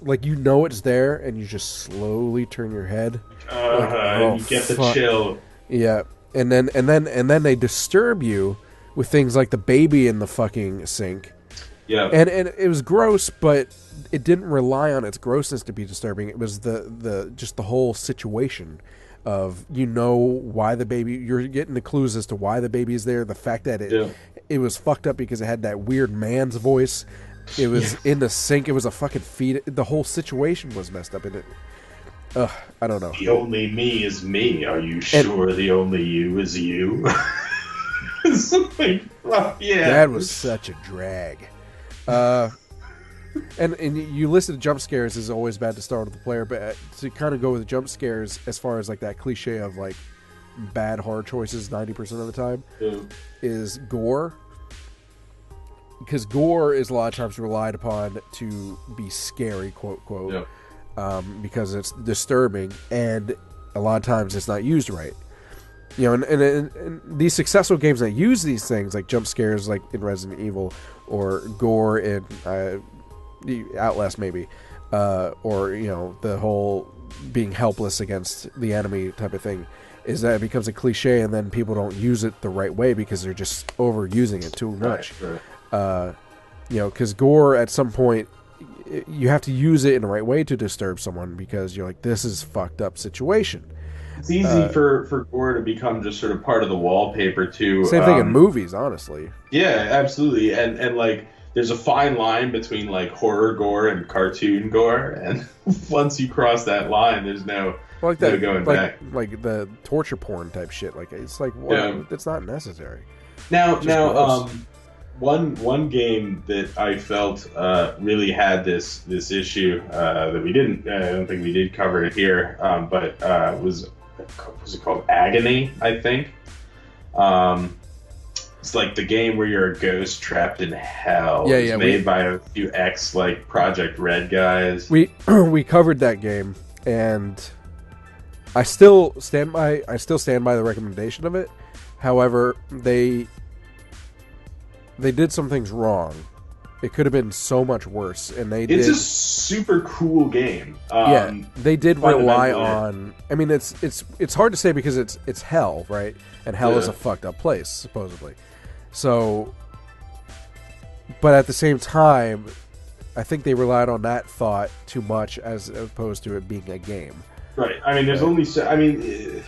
like you know it's there, and you just slowly turn your head. You get the chill. Yeah, and then they disturb you with things like the baby in the fucking sink. Yeah, and it was gross, but it didn't rely on its grossness to be disturbing. It was the whole situation of why the baby. You're getting the clues as to why the baby is there. The fact that it was fucked up because it had that weird man's voice. It was in the sink. It was a fucking feed. The whole situation was messed up in it. I don't know. The only me is me. Are you sure the only you is you? Something. That was such a drag. And you listed jump scares is always bad to start with the player, but to kind of go with jump scares as far as like that cliche of like bad horror choices 90% of the time is gore, because gore is a lot of times relied upon to be scary, quote quote, because it's disturbing, and a lot of times it's not used right. And these successful games that use these things, like jump scares, like in Resident Evil, or gore in Outlast, maybe, or the whole being helpless against the enemy type of thing, is that it becomes a cliche, and then people don't use it the right way because they're just overusing it too much. Right. Because gore at some point you have to use it in the right way to disturb someone, because you're like, this is a fucked up situation. It's easy for gore to become just sort of part of the wallpaper too. Same thing in movies, honestly. Yeah, absolutely. And like, there's a fine line between like horror gore and cartoon gore, and once you cross that line, there's no going back. Like the torture porn type shit. Like it's like, well, it's not necessary. Now, one game that I felt really had this issue that we didn't. I don't think we did cover it here, but was it called Agony? I think. It's like the game where you're a ghost trapped in hell. Yeah, it's made by a few like Project Red guys. We covered that game, and I still stand by the recommendation of it. However, they did some things wrong. It could have been so much worse, and It's a super cool game. They did rely on. I mean, it's hard to say because it's hell, right? And hell is a fucked up place, supposedly. So, but at the same time, I think they relied on that thought too much as opposed to it being a game. Right. I mean, there's only. I mean,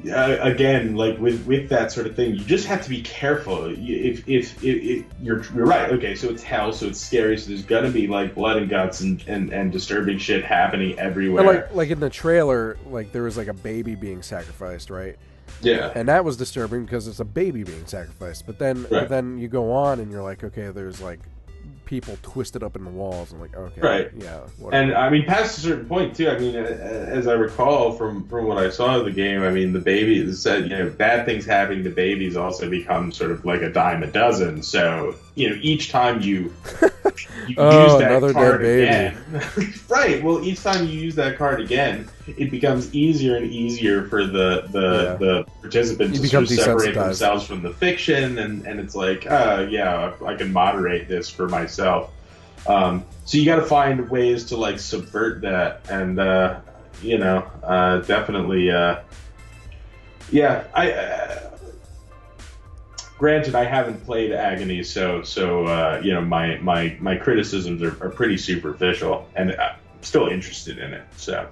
again, like with that sort of thing, you just have to be careful. If you're right. Okay, so it's hell, so it's scary. So there's gonna be like blood and guts and disturbing shit happening everywhere. Like in the trailer, like there was like a baby being sacrificed, right? Yeah. And that was disturbing because it's a baby being sacrificed. But then you go on and you're like, okay, there's like people twisted up in the walls. And like, okay, right, yeah. Whatever. And I mean, past a certain point too. I mean, as I recall from what I saw of the game, I mean, the baby said, bad things happening to babies also become sort of like a dime a dozen. So each time you use that card again, right? Well, each time you use that card again, it becomes easier and easier for the participants to sort of separate themselves from the fiction, and it's like, I can moderate this for myself. So you got to find ways to like subvert that, and definitely, Granted, I haven't played Agony, so my criticisms are pretty superficial, and I'm still interested in it. So,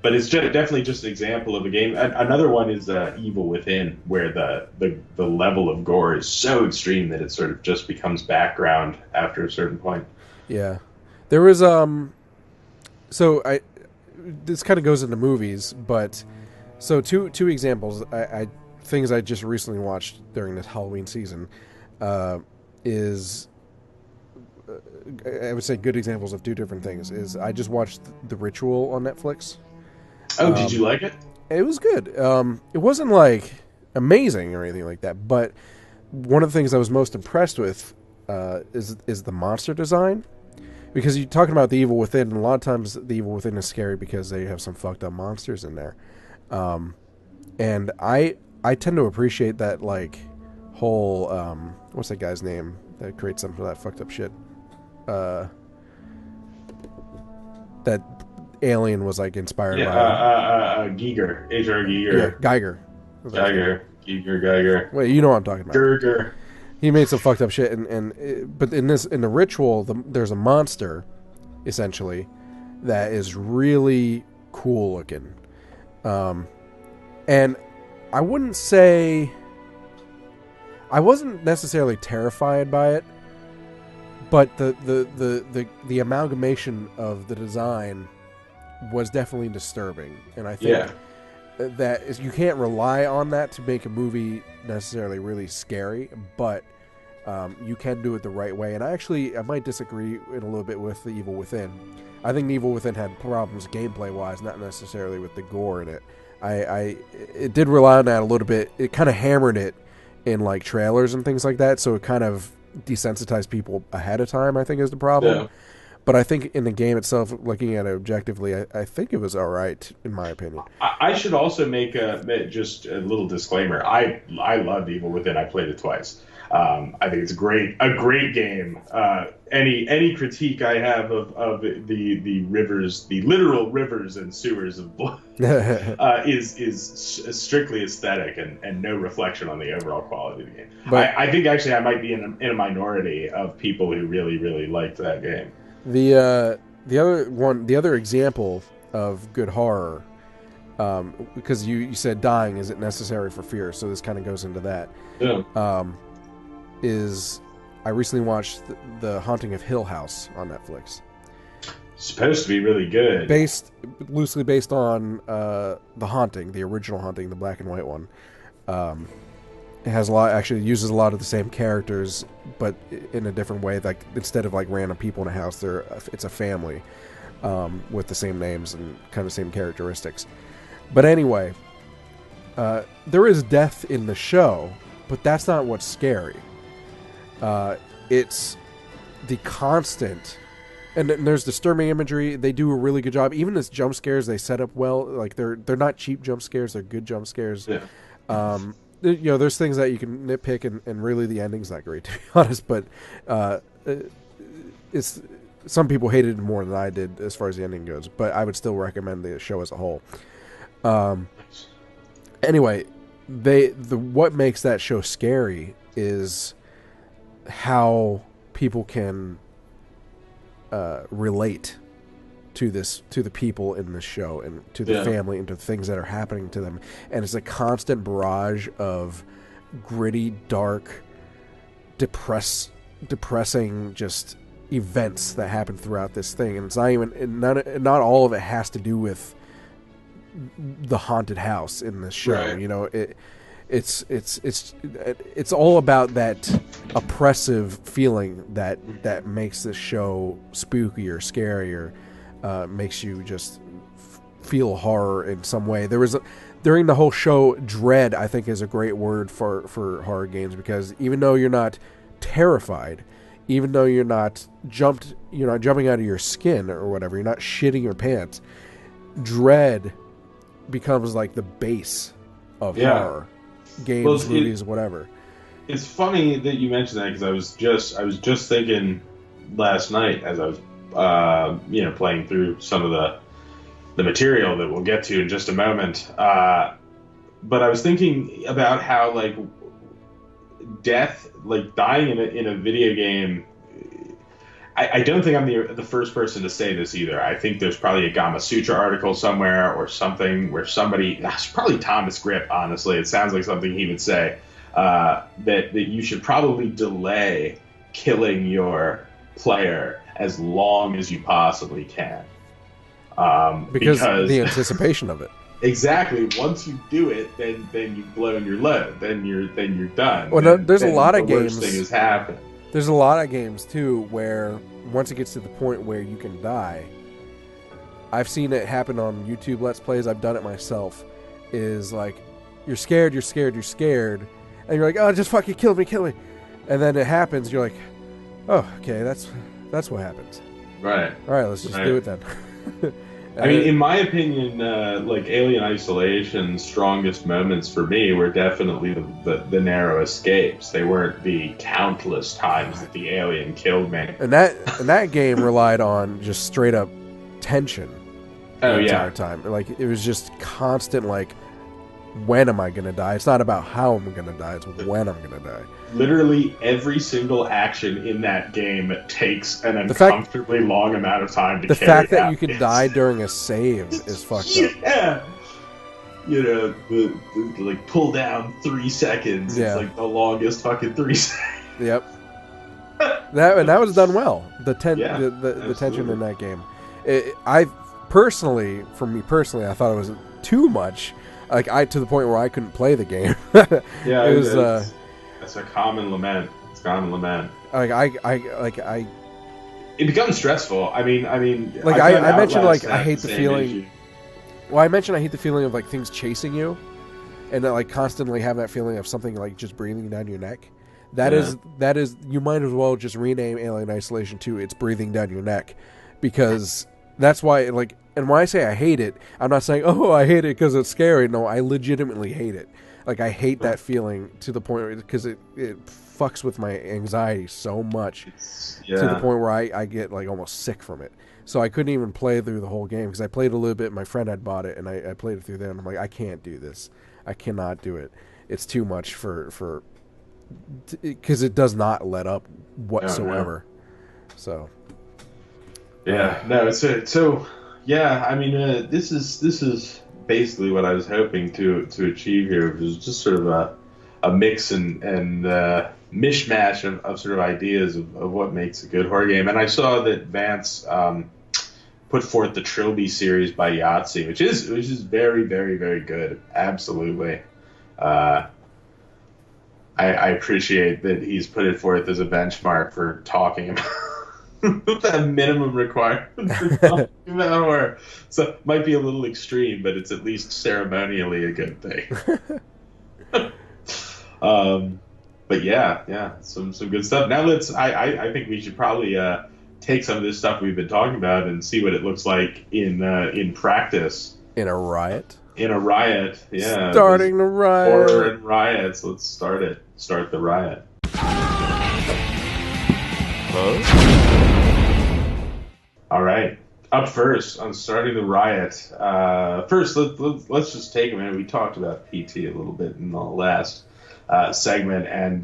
but it's definitely just an example of a game. Another one is Evil Within, where the level of gore is so extreme that it sort of just becomes background after a certain point. Yeah, there was this kind of goes into movies, but so two examples. Things I just recently watched during this Halloween season is I would say good examples of two different things. Is I just watched The Ritual on Netflix. Oh, did you like it? It was good. It wasn't like amazing or anything like that, but one of the things I was most impressed with is the monster design. Because you're talking about the Evil Within, and a lot of times the Evil Within is scary because they have some fucked up monsters in there. And I tend to appreciate that, like, whole, what's that guy's name that creates some of that fucked up shit? That Alien was, like, inspired by. Giger. H.R. Giger. Yeah, Geiger. Geiger. Wait, you know what I'm talking about. Gerger. He made some fucked up shit, but in the Ritual, there's a monster, essentially, that is really cool looking. And I wouldn't say I wasn't necessarily terrified by it, but the amalgamation of the design was definitely disturbing, and I think that you can't rely on that to make a movie necessarily really scary, but you can do it the right way. And I might disagree in a little bit with the Evil Within. I think the Evil Within had problems gameplay wise, not necessarily with the gore in it. It did rely on that a little bit. It kind of hammered it in like trailers and things like that, so it kind of desensitized people ahead of time, I think, is the problem. Yeah. But I think in the game itself, looking at it objectively, I think it was all right, in my opinion. I should also make just a little disclaimer. I loved Evil Within. I played it twice. I think it's a great game. Any critique I have of the rivers, the literal rivers and sewers of blood, is strictly aesthetic and no reflection on the overall quality of the game. But I think actually I might be in a minority of people who really, really liked that game. The other example of good horror Because you said dying isn't necessary for fear, so this kind of goes into that. Yeah. I recently watched the Haunting of Hill House on Netflix. Supposed to be really good. Loosely based on The Haunting, the original Haunting, the black and white one. It has uses a lot of the same characters, but in a different way. Like, instead of like random people in a house, it's a family with the same names and kind of same characteristics. But anyway, there is death in the show, but that's not what's scary. It's the constant, and there's disturbing imagery. They do a really good job. Even as jump scares, they set up well. Like, they're not cheap jump scares; they're good jump scares. Yeah. There's things that you can nitpick, and really the ending's not great, to be honest. But it's some people hated it more than I did as far as the ending goes. But I would still recommend the show as a whole. Anyway, what makes that show scary is how people can relate to the people in this show and to the family and to things that are happening to them. And it's a constant barrage of gritty, dark, depressing just events that happen throughout this thing. And it's not all of it has to do with the haunted house in this show. Right. It's all about that oppressive feeling that makes this show spooky or scary or makes you just feel horror in some way. During the whole show, dread, I think, is a great word for horror games, because even though you're not terrified, even though you're not jumping out of your skin or whatever, you're not shitting your pants, dread becomes like the base of horror games, movies, whatever. It's funny that you mentioned that, because I was just thinking last night as I was playing through some of the material that we'll get to in just a moment. But I was thinking about how, like, death, like dying in a video game. I don't think I'm the first person to say this either. I think there's probably a Gama Sutra article somewhere or something where it's probably Thomas Grip, honestly. It sounds like something he would say, that you should probably delay killing your player as long as you possibly can. Because the anticipation of it. Exactly. Once you do it, then you've blown your load. Then you're done. Well, there's a lot of games. The worst thing has happened. There's a lot of games too where once it gets to the point where you can die. I've seen it happen on YouTube Let's Plays. I've done it myself. Is like, you're scared, and you're like, oh, just fucking kill me, and then it happens. You're like, oh, okay, that's what happens. Right. All right, let's just do it then. I mean, in my opinion, like Alien Isolation's strongest moments for me were definitely the narrow escapes. They weren't the countless times that the alien killed me. And that game relied on just straight up tension the entire time. Like, it was just constant, like, when am I going to die? It's not about how I'm going to die, it's when I'm going to die. Literally every single action in that game takes an uncomfortably long amount of time to carry out. The fact that you can die during a save is fucked up. Yeah. The like, pull down 3 seconds. Yeah. It's like the longest fucking 3 seconds. Yep. That was done well. The tension in that game. For me personally, I thought it was too much. Like, to the point where I couldn't play the game. Yeah, it was. That's a common lament. It's a common lament. It becomes stressful. I mean. Like, I mentioned, like, I hate the feeling. Issue. Well, I mentioned I hate the feeling of, like, things chasing you, and that, like, constantly have that feeling of something, like, just breathing down your neck. That is. You might as well just rename Alien Isolation to "It's Breathing Down Your Neck," because that's why, like. And when I say I hate it, I'm not saying, oh, I hate it because it's scary. No, I legitimately hate it. Like, I hate that feeling to the point because it fucks with my anxiety so much to the point where I get, like, almost sick from it. So I couldn't even play through the whole game because I played a little bit. My friend had bought it, and I played it through there, and I'm like, I can't do this. I cannot do it. It's too much for because it does not let up whatsoever. So. Yeah. No, it's so. Yeah, I mean, this is basically what I was hoping to achieve here, which is just sort of a mix and mishmash of sort of ideas of what makes a good horror game. And I saw that Vance put forth the Trilby series by Yahtzee, which is very, very, very good. Absolutely. I appreciate that he's put it forth as a benchmark for talking about that minimum requirement for talking about horror. So it might be a little extreme, but it's at least ceremonially a good thing. But yeah, some good stuff. Now I think we should probably take some of this stuff we've been talking about and see what it looks like in practice. In a riot? In a riot, yeah. Starting the riot. Horror and riots. Let's start it. Start the riot. All right. Up first on starting the riot. First, let's just take a minute. We talked about PT a little bit in the last segment, and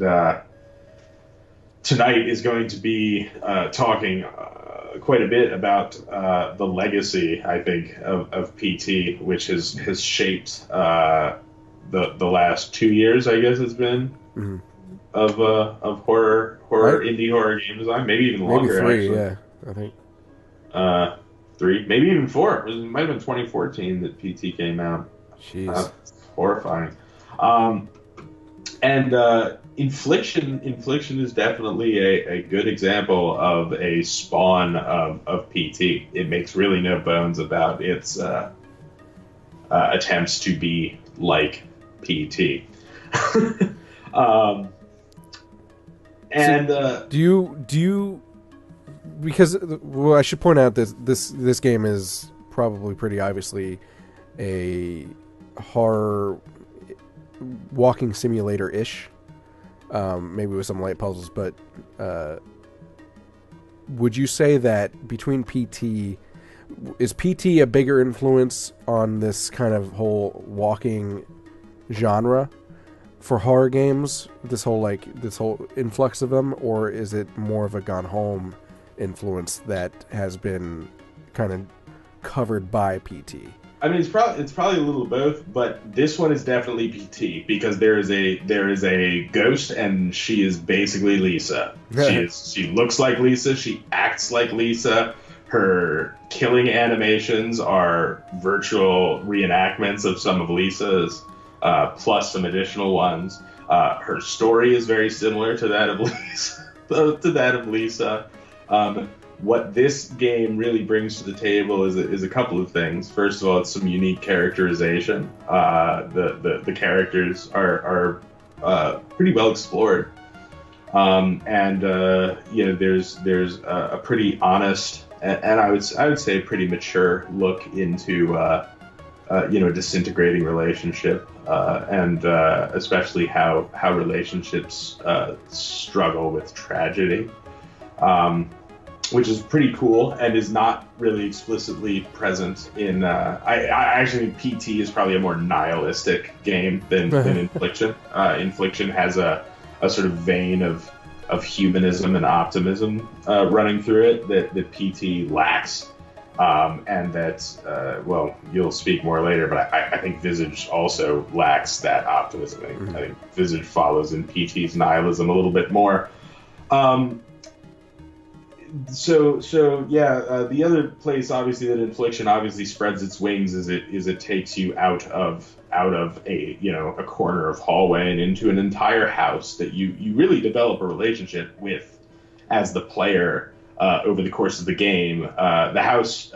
tonight is going to be talking quite a bit about the legacy, I think, of PT, which has shaped the last 2 years, I guess it's been, of horror right? Indie horror game design, maybe even longer. Maybe 3, actually. Yeah, I think. 3, maybe even 4. It might have been 2014 that PT came out. Jeez, horrifying. And Infliction is definitely a good example of a spawn of PT. It makes really no bones about its attempts to be like PT. Do you? Because I should point out that this game is probably pretty obviously a horror walking simulator-ish, maybe with some light puzzles, but would you say that between PT, is PT a bigger influence on this kind of whole walking genre for horror games, this whole influx of them, or is it more of a Gone Home influence that has been kind of covered by PT? I mean, it's probably a little both, but this one is definitely PT because there is a ghost and she is basically Lisa. She looks like Lisa. She acts like Lisa. Her killing animations are virtual reenactments of some of Lisa's, plus some additional ones. Her story is very similar to that of Lisa. What this game really brings to the table is a couple of things. First of all, it's some unique characterization. The characters are pretty well explored, and there's a pretty honest and I would say a pretty mature look into a disintegrating relationship, and especially how relationships struggle with tragedy. Which is pretty cool and is not really explicitly present in. I actually think PT is probably a more nihilistic game than Infliction. Infliction has a sort of vein of humanism and optimism running through it that PT lacks, and that you'll speak more later. But I think Visage also lacks that optimism. I think Visage follows in PT's nihilism a little bit more. The other place, obviously, that Infliction obviously spreads its wings is it takes you out of a corner of hallway and into an entire house that you really develop a relationship with as the player over the course of the game. The house,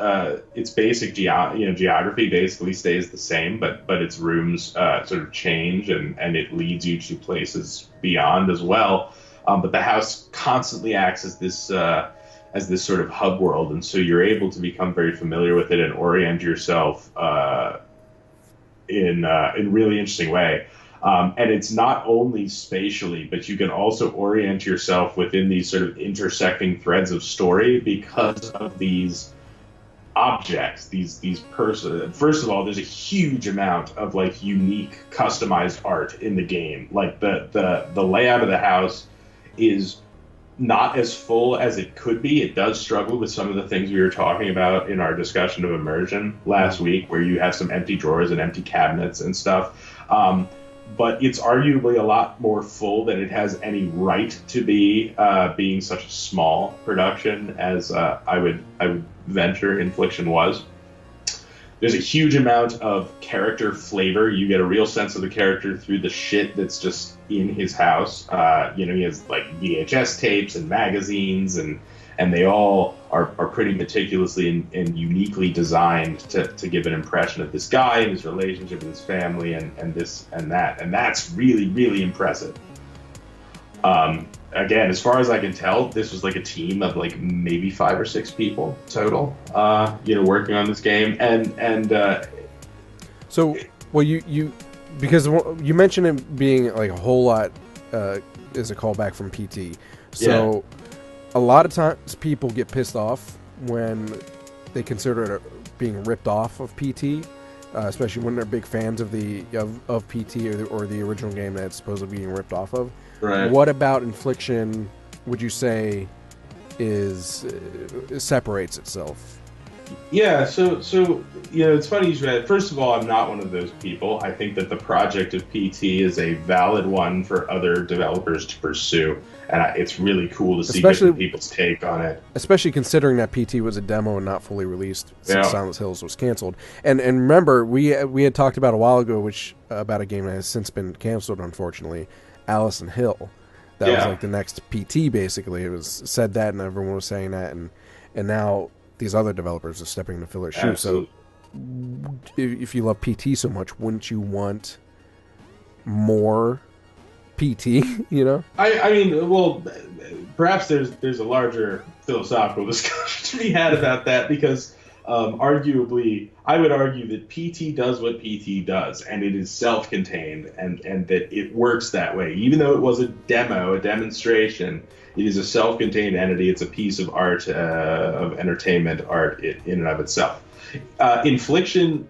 its basic geography basically stays the same, but its rooms sort of change and it leads you to places beyond as well. But the house constantly acts as this sort of hub world, and so you're able to become very familiar with it and orient yourself in a really interesting way. And it's not only spatially, but you can also orient yourself within these sort of intersecting threads of story because of these objects, these persons. First of all, there's a huge amount of unique customized art in the game. The layout of the house is not as full as it could be. It does struggle with some of the things we were talking about in our discussion of immersion last week, where you have some empty drawers and empty cabinets and stuff. But it's arguably a lot more full than it has any right to be, being such a small production as I would venture Infliction was. There's a huge amount of character flavor. You get a real sense of the character through the shit that's just in his house. He has like VHS tapes and magazines, and they all are pretty meticulously and uniquely designed to give an impression of this guy and his relationship with his family and this and that. And that's really, really impressive. Again, as far as I can tell, this was like a team of like maybe 5 or 6 people total, working on this game. So, well, you because you mentioned it being like a whole lot is a callback from PT. So, a lot of times people get pissed off when they consider it being ripped off of PT, especially when they're big fans of the of PT or the original game that it's supposedly being ripped off of. Right. What about Infliction would you say separates itself? Yeah, so it's funny you should add. First of all, I'm not one of those people. I think that the project of PT is a valid one for other developers to pursue, and it's really cool to see different people's take on it. Especially considering that PT was a demo and not fully released since Silent Hills was canceled. And remember, we had talked about a while ago, about a game that has since been canceled, unfortunately, Allison Hill. That was like the next PT, basically. It was said that, and everyone was saying that, and now these other developers are stepping in to fill their shoes. So, if you love PT so much, wouldn't you want more PT? You know, I mean, well, perhaps there's a larger philosophical discussion to be had about that, because arguably, I would argue that PT does what PT does, and it is self-contained, and that it works that way. Even though it was a demonstration, it is a self-contained entity. It's a piece of art, of entertainment art in and of itself. Infliction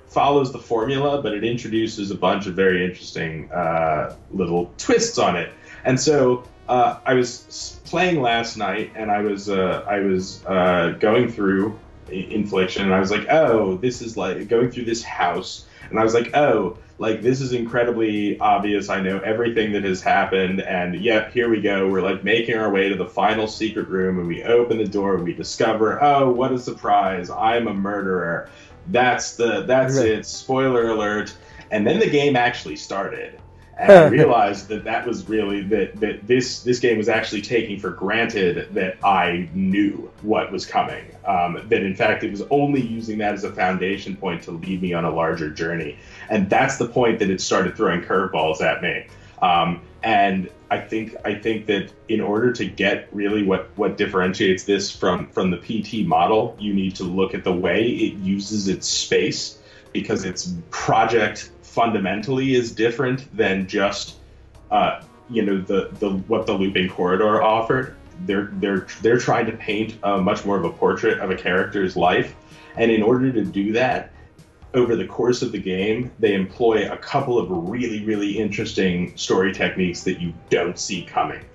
follows the formula, but it introduces a bunch of very interesting little twists on it. And so I was playing last night, and I was going through Infliction, and I was like, oh, this is like going through this house, and I was like, oh, like this is incredibly obvious. I know everything that has happened, and yep, here we go. We're like making our way to the final secret room, and we open the door, and we discover, oh, what a surprise! I'm a murderer. That's it. Spoiler alert. And then the game actually started. And I realized that was really that this game was actually taking for granted that I knew what was coming. That in fact it was only using that as a foundation point to lead me on a larger journey. And that's the point that it started throwing curveballs at me. And I think that in order to get really what differentiates this from the PT model, you need to look at the way it uses its space, because its project fundamentally is different than just what the looping corridor offered. They're trying to paint much more of a portrait of a character's life, and in order to do that, over the course of the game, they employ a couple of really, really interesting story techniques that you don't see coming.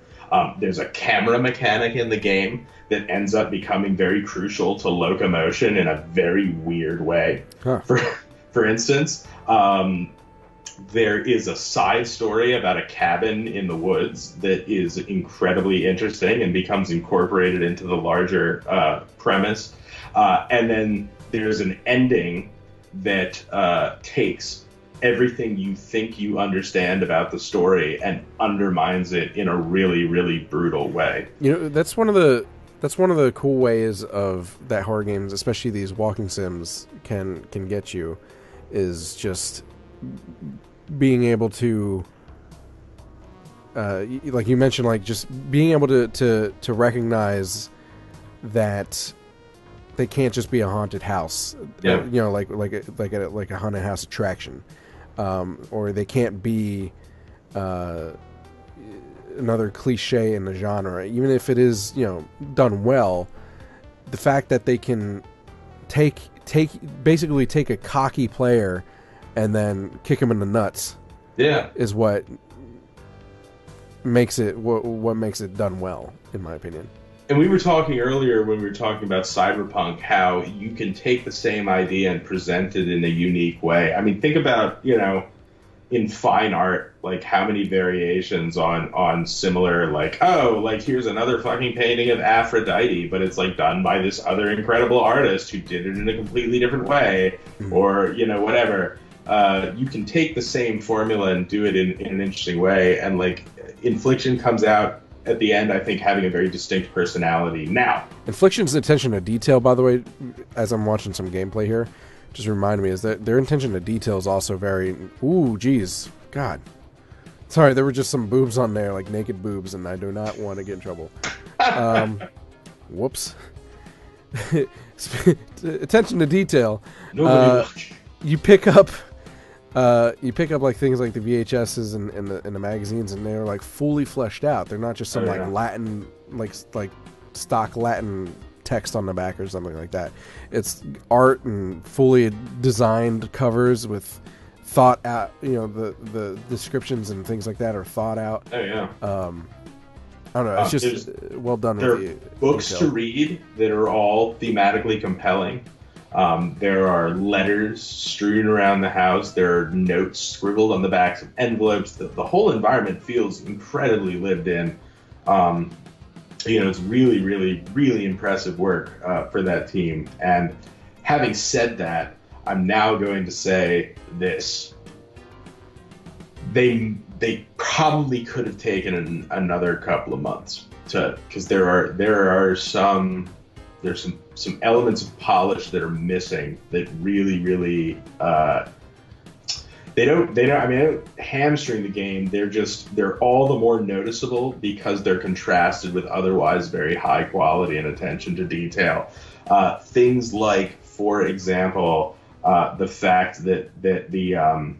There's a camera mechanic in the game that ends up becoming very crucial to locomotion in a very weird way. Huh. For instance, there is a side story about a cabin in the woods that is incredibly interesting and becomes incorporated into the larger premise. And then there's an ending that takes everything you think you understand about the story and undermines it in a really, really brutal way. You know, that's one of the cool ways of that horror games, especially these walking sims, can get you, is just being able to like you mentioned, like just being able to recognize that they can't just be a haunted house, like a haunted house attraction, or they can't be another cliche in the genre, even if it is done well. The fact that they can basically take a cocky player and then kick him in the nuts, is what makes it what makes it done well, in my opinion. And we were talking earlier when we were talking about Cyberpunk, how you can take the same idea and present it in a unique way. I mean, think about, in fine art, like how many variations on similar, like, oh, like here's another fucking painting of Aphrodite, but it's like done by this other incredible artist who did it in a completely different way, or, whatever. You can take the same formula and do it in an interesting way. And like Infliction comes out at the end, I think, having a very distinct personality. Now, Infliction's attention to detail, by the way, as I'm watching some gameplay here, just reminded me, is that their attention to detail is also very... Ooh, geez. God. Sorry, there were just some boobs on there, like naked boobs, and I do not want to get in trouble. Whoops. Attention to detail. You pick up like things like the VHSs and the magazines, and they're like fully fleshed out. They're not just some like Latin, like stock Latin text on the back or something like that. It's art and fully designed covers with thought out. The descriptions and things like that are thought out. Oh yeah. I don't know. It's just well done. There with are the books detail. to read that are all thematically compelling. There are letters strewn around the house. There are notes scribbled on the backs of envelopes. The whole environment feels incredibly lived in. It's really, really, really impressive work for that team. And having said that, I'm now going to say this. They probably could have taken another couple of months because there's some elements of polish that are missing that really they don't hamstring the game. They're all the more noticeable because they're contrasted with otherwise very high quality and attention to detail. Things like, for example, the fact that the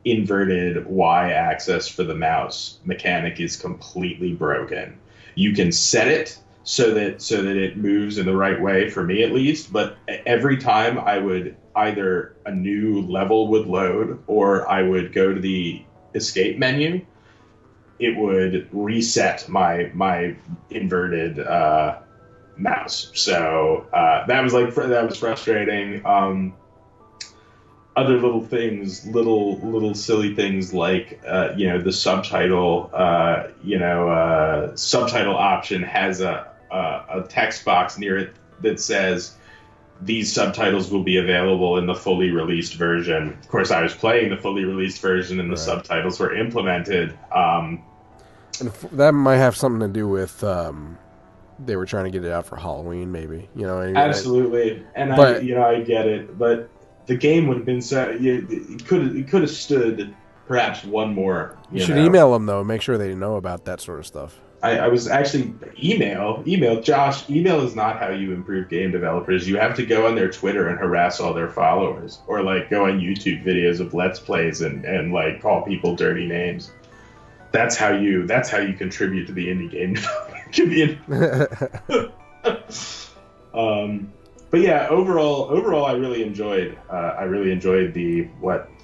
inverted y-axis for the mouse mechanic is completely broken. You can set it so that it moves in the right way, for me at least, but every time I would either a new level would load or I would go to the escape menu, it would reset my inverted mouse. So that was frustrating. Other little things, little silly things like the subtitle subtitle option has a text box near it that says these subtitles will be available in the fully released version. Of course, I was playing the fully released version and the subtitles were implemented. And that might have something to do with they were trying to get it out for Halloween, maybe. Absolutely. And I get it, but the game would have been it could have stood perhaps one more. You should email them though. Make sure they know about that sort of stuff. I was actually email Josh. Email is not how you improve game developers. You have to go on their Twitter and harass all their followers, or like go on YouTube videos of Let's Plays and like call people dirty names. That's how you contribute to the indie game community. But yeah, overall, I really enjoyed the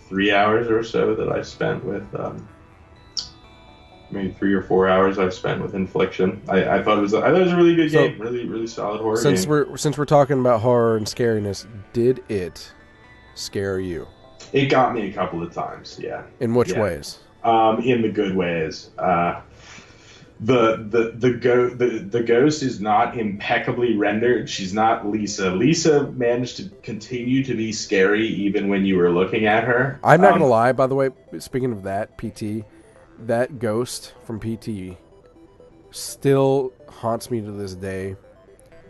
3 hours or so that I spent with. Maybe 3 or 4 hours I've spent with Infliction. I thought it was a really good game, really solid horror game. Since we're talking about horror and scariness, did it scare you? It got me a couple of times, yeah. In which ways? In the good ways. The ghost is not impeccably rendered. She's not Lisa. Lisa managed to continue to be scary even when you were looking at her. I'm not gonna lie, by the way. Speaking of that, PT. That ghost from PT still haunts me to this day.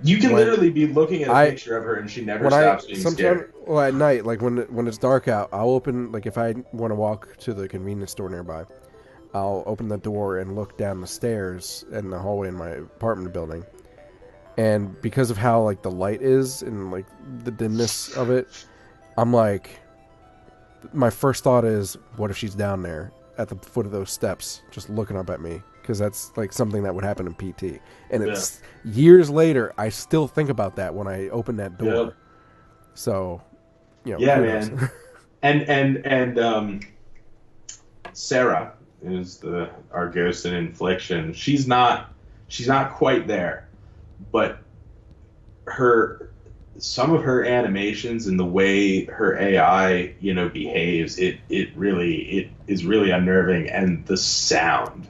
You can literally be looking at a picture of her and she never stops being scary. Well, at night, like when it's dark out, I'll open, like if I want to walk to the convenience store nearby, I'll open the door and look down the stairs in the hallway in my apartment building. And because of how like the light is and like the dimness of it, I'm like, my first thought is, what if she's down there at the foot of those steps just looking up at me? Because that's like something that would happen in PT. And it's years later, I still think about that when I open that door. Yep. So, yeah, man. and Sarah, is our ghost in Infliction. She's not quite there, but some of her animations and the way her AI, behaves, it is really unnerving. And the sound,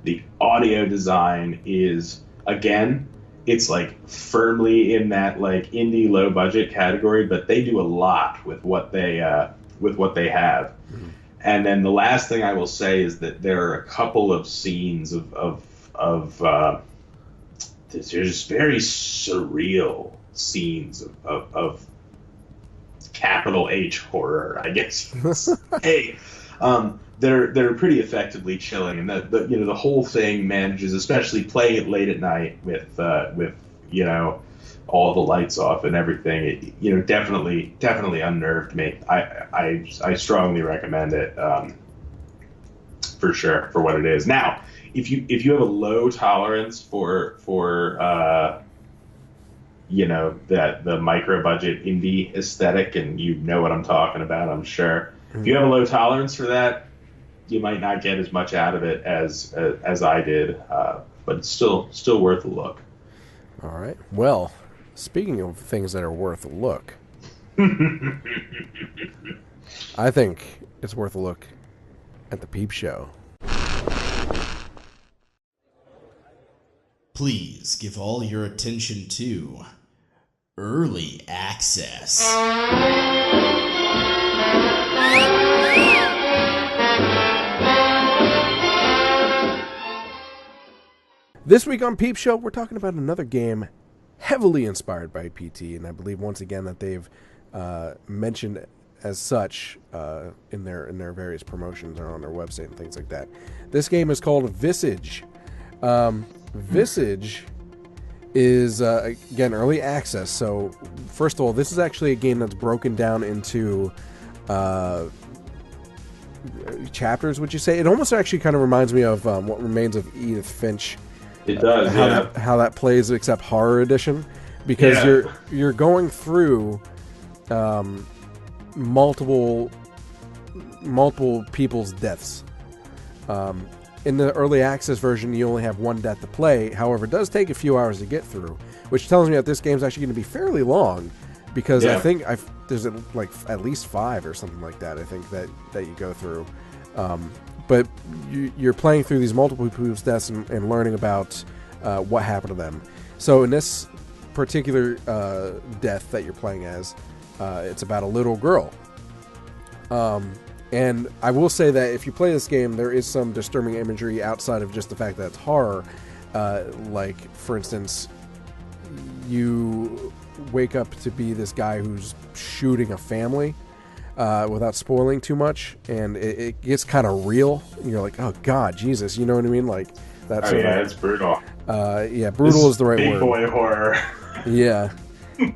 the audio design is, again, it's like firmly in that like indie low budget category, but they do a lot with what they have. Mm-hmm. And then the last thing I will say is that there are a couple of scenes of there's very surreal scenes of capital H horror, I guess. Hey, they're pretty effectively chilling, and the whole thing manages, especially playing it late at night with all the lights off and everything. It definitely unnerved me. I strongly recommend it for sure for what it is. Now, if you have a low tolerance for the micro budget indie aesthetic, and you know what I'm talking about, I'm sure. Mm-hmm. If you have a low tolerance for that, you might not get as much out of it as I did, but it's still worth a look. All right. Well, speaking of things that are worth a look, I think it's worth a look at the Peep Show. Please give all your attention to Early Access. This week on Peep Show, we're talking about another game heavily inspired by PT, and I believe once again that they've mentioned as such in their various promotions or on their website and things like that. This game is called Visage. Visage is, again, early access. So, first of all, this is actually a game that's broken down into chapters, would you say? It almost actually kind of reminds me of What Remains of Edith Finch. It does, how that plays, except horror edition, because you're going through multiple people's deaths. In the early access version, you only have one death to play. However, it does take a few hours to get through, which tells me that this game's actually going to be fairly long, because I think there's like at least 5 or something like that. I think that you go through. But you're playing through these multiple people's deaths and learning about what happened to them. So in this particular death that you're playing as, it's about a little girl. And I will say that if you play this game, there is some disturbing imagery outside of just the fact that it's horror. Like, for instance, you wake up to be this guy who's shooting a family. Without spoiling too much, and it gets kind of real. And you're like, oh God, Jesus, you know what I mean? Like that's it's brutal. Brutal is the right word. Big boy horror. Yeah,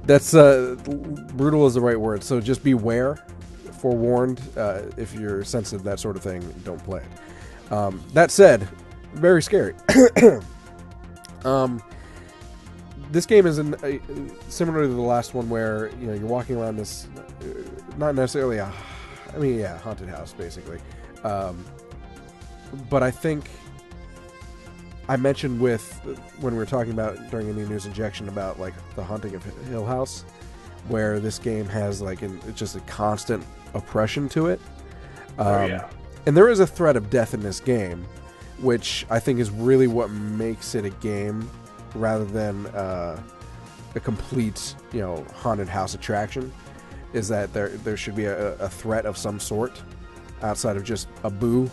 that's brutal is the right word. So just beware, forewarned. If you're sensitive to that sort of thing, don't play it. That said, very scary. This game is similar to the last one, where you're walking around this, not necessarily haunted house, basically. But I think I mentioned when we were talking about during Indie News Injection about like the Haunting of Hill House, where this game has like just a constant oppression to it. And there is a threat of death in this game, which I think is really what makes it a game, rather than a complete, haunted house attraction, is that there should be a threat of some sort outside of just a boo.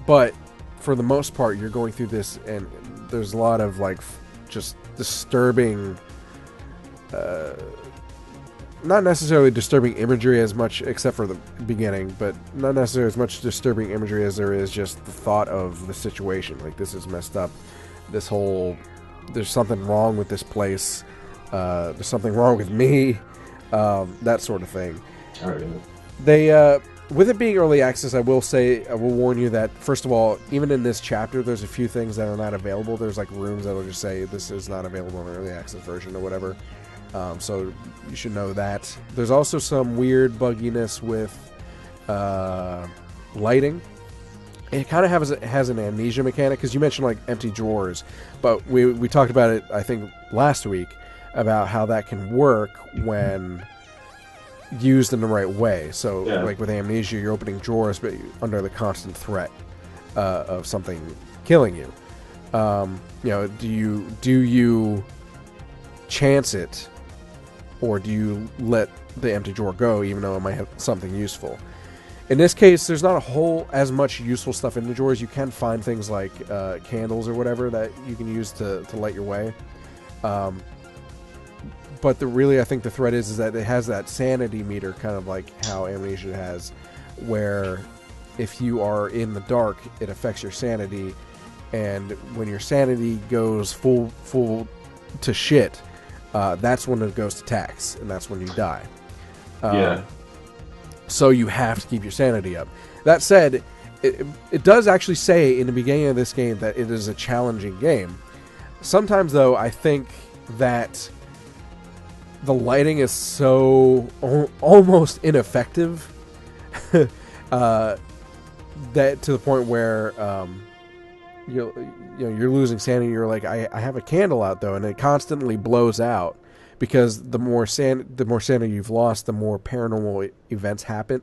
But for the most part, you're going through this, and there's a lot of like just disturbing, not necessarily disturbing imagery as much, except for the beginning, but not necessarily as much disturbing imagery as there is just the thought of the situation. Like, this is messed up. There's something wrong with this place. There's something wrong with me. That sort of thing. All right. They, with it being early access, I will warn you that, first of all, even in this chapter, there's a few things that are not available. There's like rooms that will just say this is not available in the early access version or whatever. So you should know that. There's also some weird bugginess with lighting. It kind of has an amnesia mechanic, because you mentioned like empty drawers, but we talked about it, I think, last week, about how that can work when used in the right way. So, like with amnesia, you're opening drawers, but under the constant threat of something killing you. Do you chance it, or do you let the empty drawer go, even though it might have something useful? In this case, there's not as much useful stuff in the drawers. You can find things like candles or whatever that you can use to light your way. But I think the threat is that it has that sanity meter, kind of like how Amnesia has, where if you are in the dark, it affects your sanity, and when your sanity goes full to shit, that's when it goes to tax, and that's when you die. So you have to keep your sanity up. That said, it does actually say in the beginning of this game that it is a challenging game. Sometimes, though, I think that the lighting is so almost ineffective that to the point where you're losing sanity. You're like, I have a candle out though, and it constantly blows out, because the more sanity you've lost, the more paranormal events happen,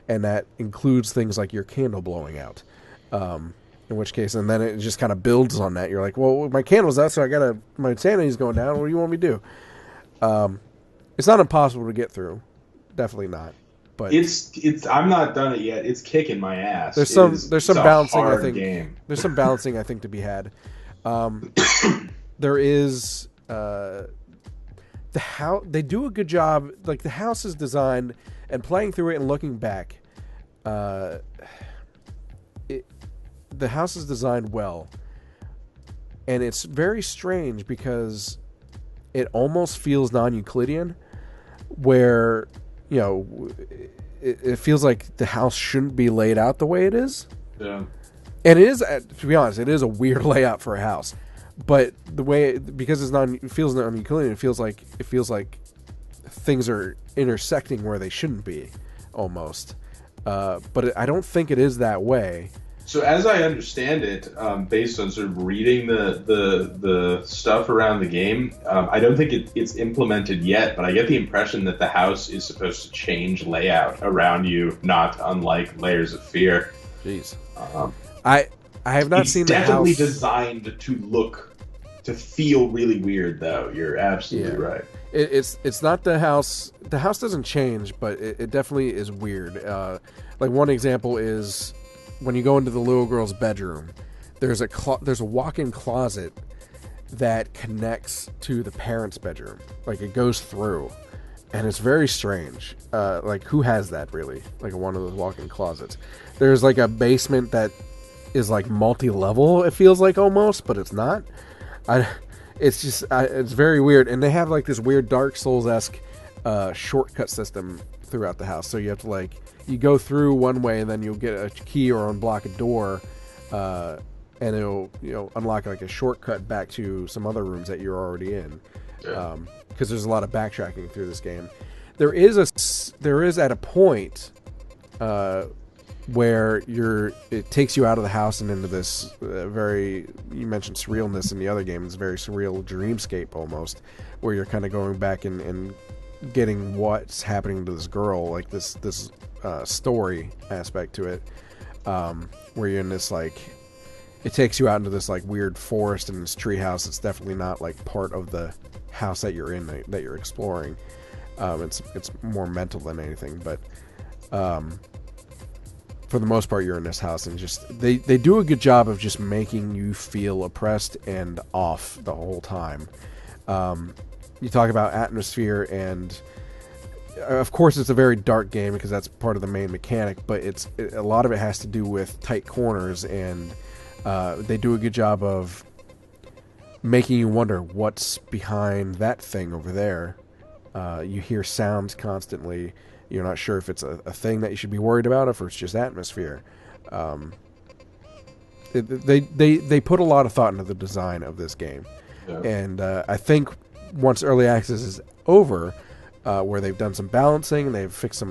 and that includes things like your candle blowing out. In which case, and then it just kind of builds on that. You're like, well, my candle's out, so my sanity's going down. What do you want me to do? It's not impossible to get through, definitely not. But I'm not done it yet. It's kicking my ass. There's some balancing. I think there's some balancing, I think, to be had. There is the house. They do a good job. Like, the house is designed, and playing through it and looking back, the house is designed well, and it's very strange because it almost feels non-Euclidean, where it feels like the house shouldn't be laid out the way it is. Yeah. And it is, to be honest, it is a weird layout for a house. But the way, because it feels non-Euclidean, it feels like things are intersecting where they shouldn't be, almost. But I don't think it is that way. So as I understand it, based on sort of reading the stuff around the game, I don't think it's implemented yet, but I get the impression that the house is supposed to change layout around you, not unlike Layers of Fear. Jeez. I have not seen the house. It's definitely designed to feel really weird, though. You're absolutely right. It's not the house. The house doesn't change, but it definitely is weird. Like, one example is, when you go into the little girl's bedroom, there's a walk-in closet that connects to the parents' bedroom. Like, it goes through, and it's very strange. Like, who has that, really? Like, one of those walk-in closets. There's like a basement that is like multi-level, it feels like, almost, but it's not. It's very weird, and they have like this weird Dark Souls-esque shortcut system throughout the house. So you have to you go through one way, and then you'll get a key or unblock a door, and it'll unlock like a shortcut back to some other rooms that you're already in. Because there's a lot of backtracking through this game. There is at a point where it takes you out of the house and into this you mentioned surrealness in the other game. It's a very surreal dreamscape almost, where you're kind of going back and getting what's happening to this girl, like this story aspect to it, where you're in this, like, it takes you out into this like weird forest and this tree house. It's definitely not like part of the house that you're in, that you're exploring. It's more mental than anything, but for the most part, you're in this house, and just they do a good job of just making you feel oppressed and off the whole time. You talk about atmosphere, and of course it's a very dark game because that's part of the main mechanic, but a lot of it has to do with tight corners, and they do a good job of making you wonder what's behind that thing over there. You hear sounds constantly. You're not sure if it's a thing that you should be worried about, or if it's just atmosphere. They put a lot of thought into the design of this game. Yeah. And I think once early access is over, where they've done some balancing, they've fixed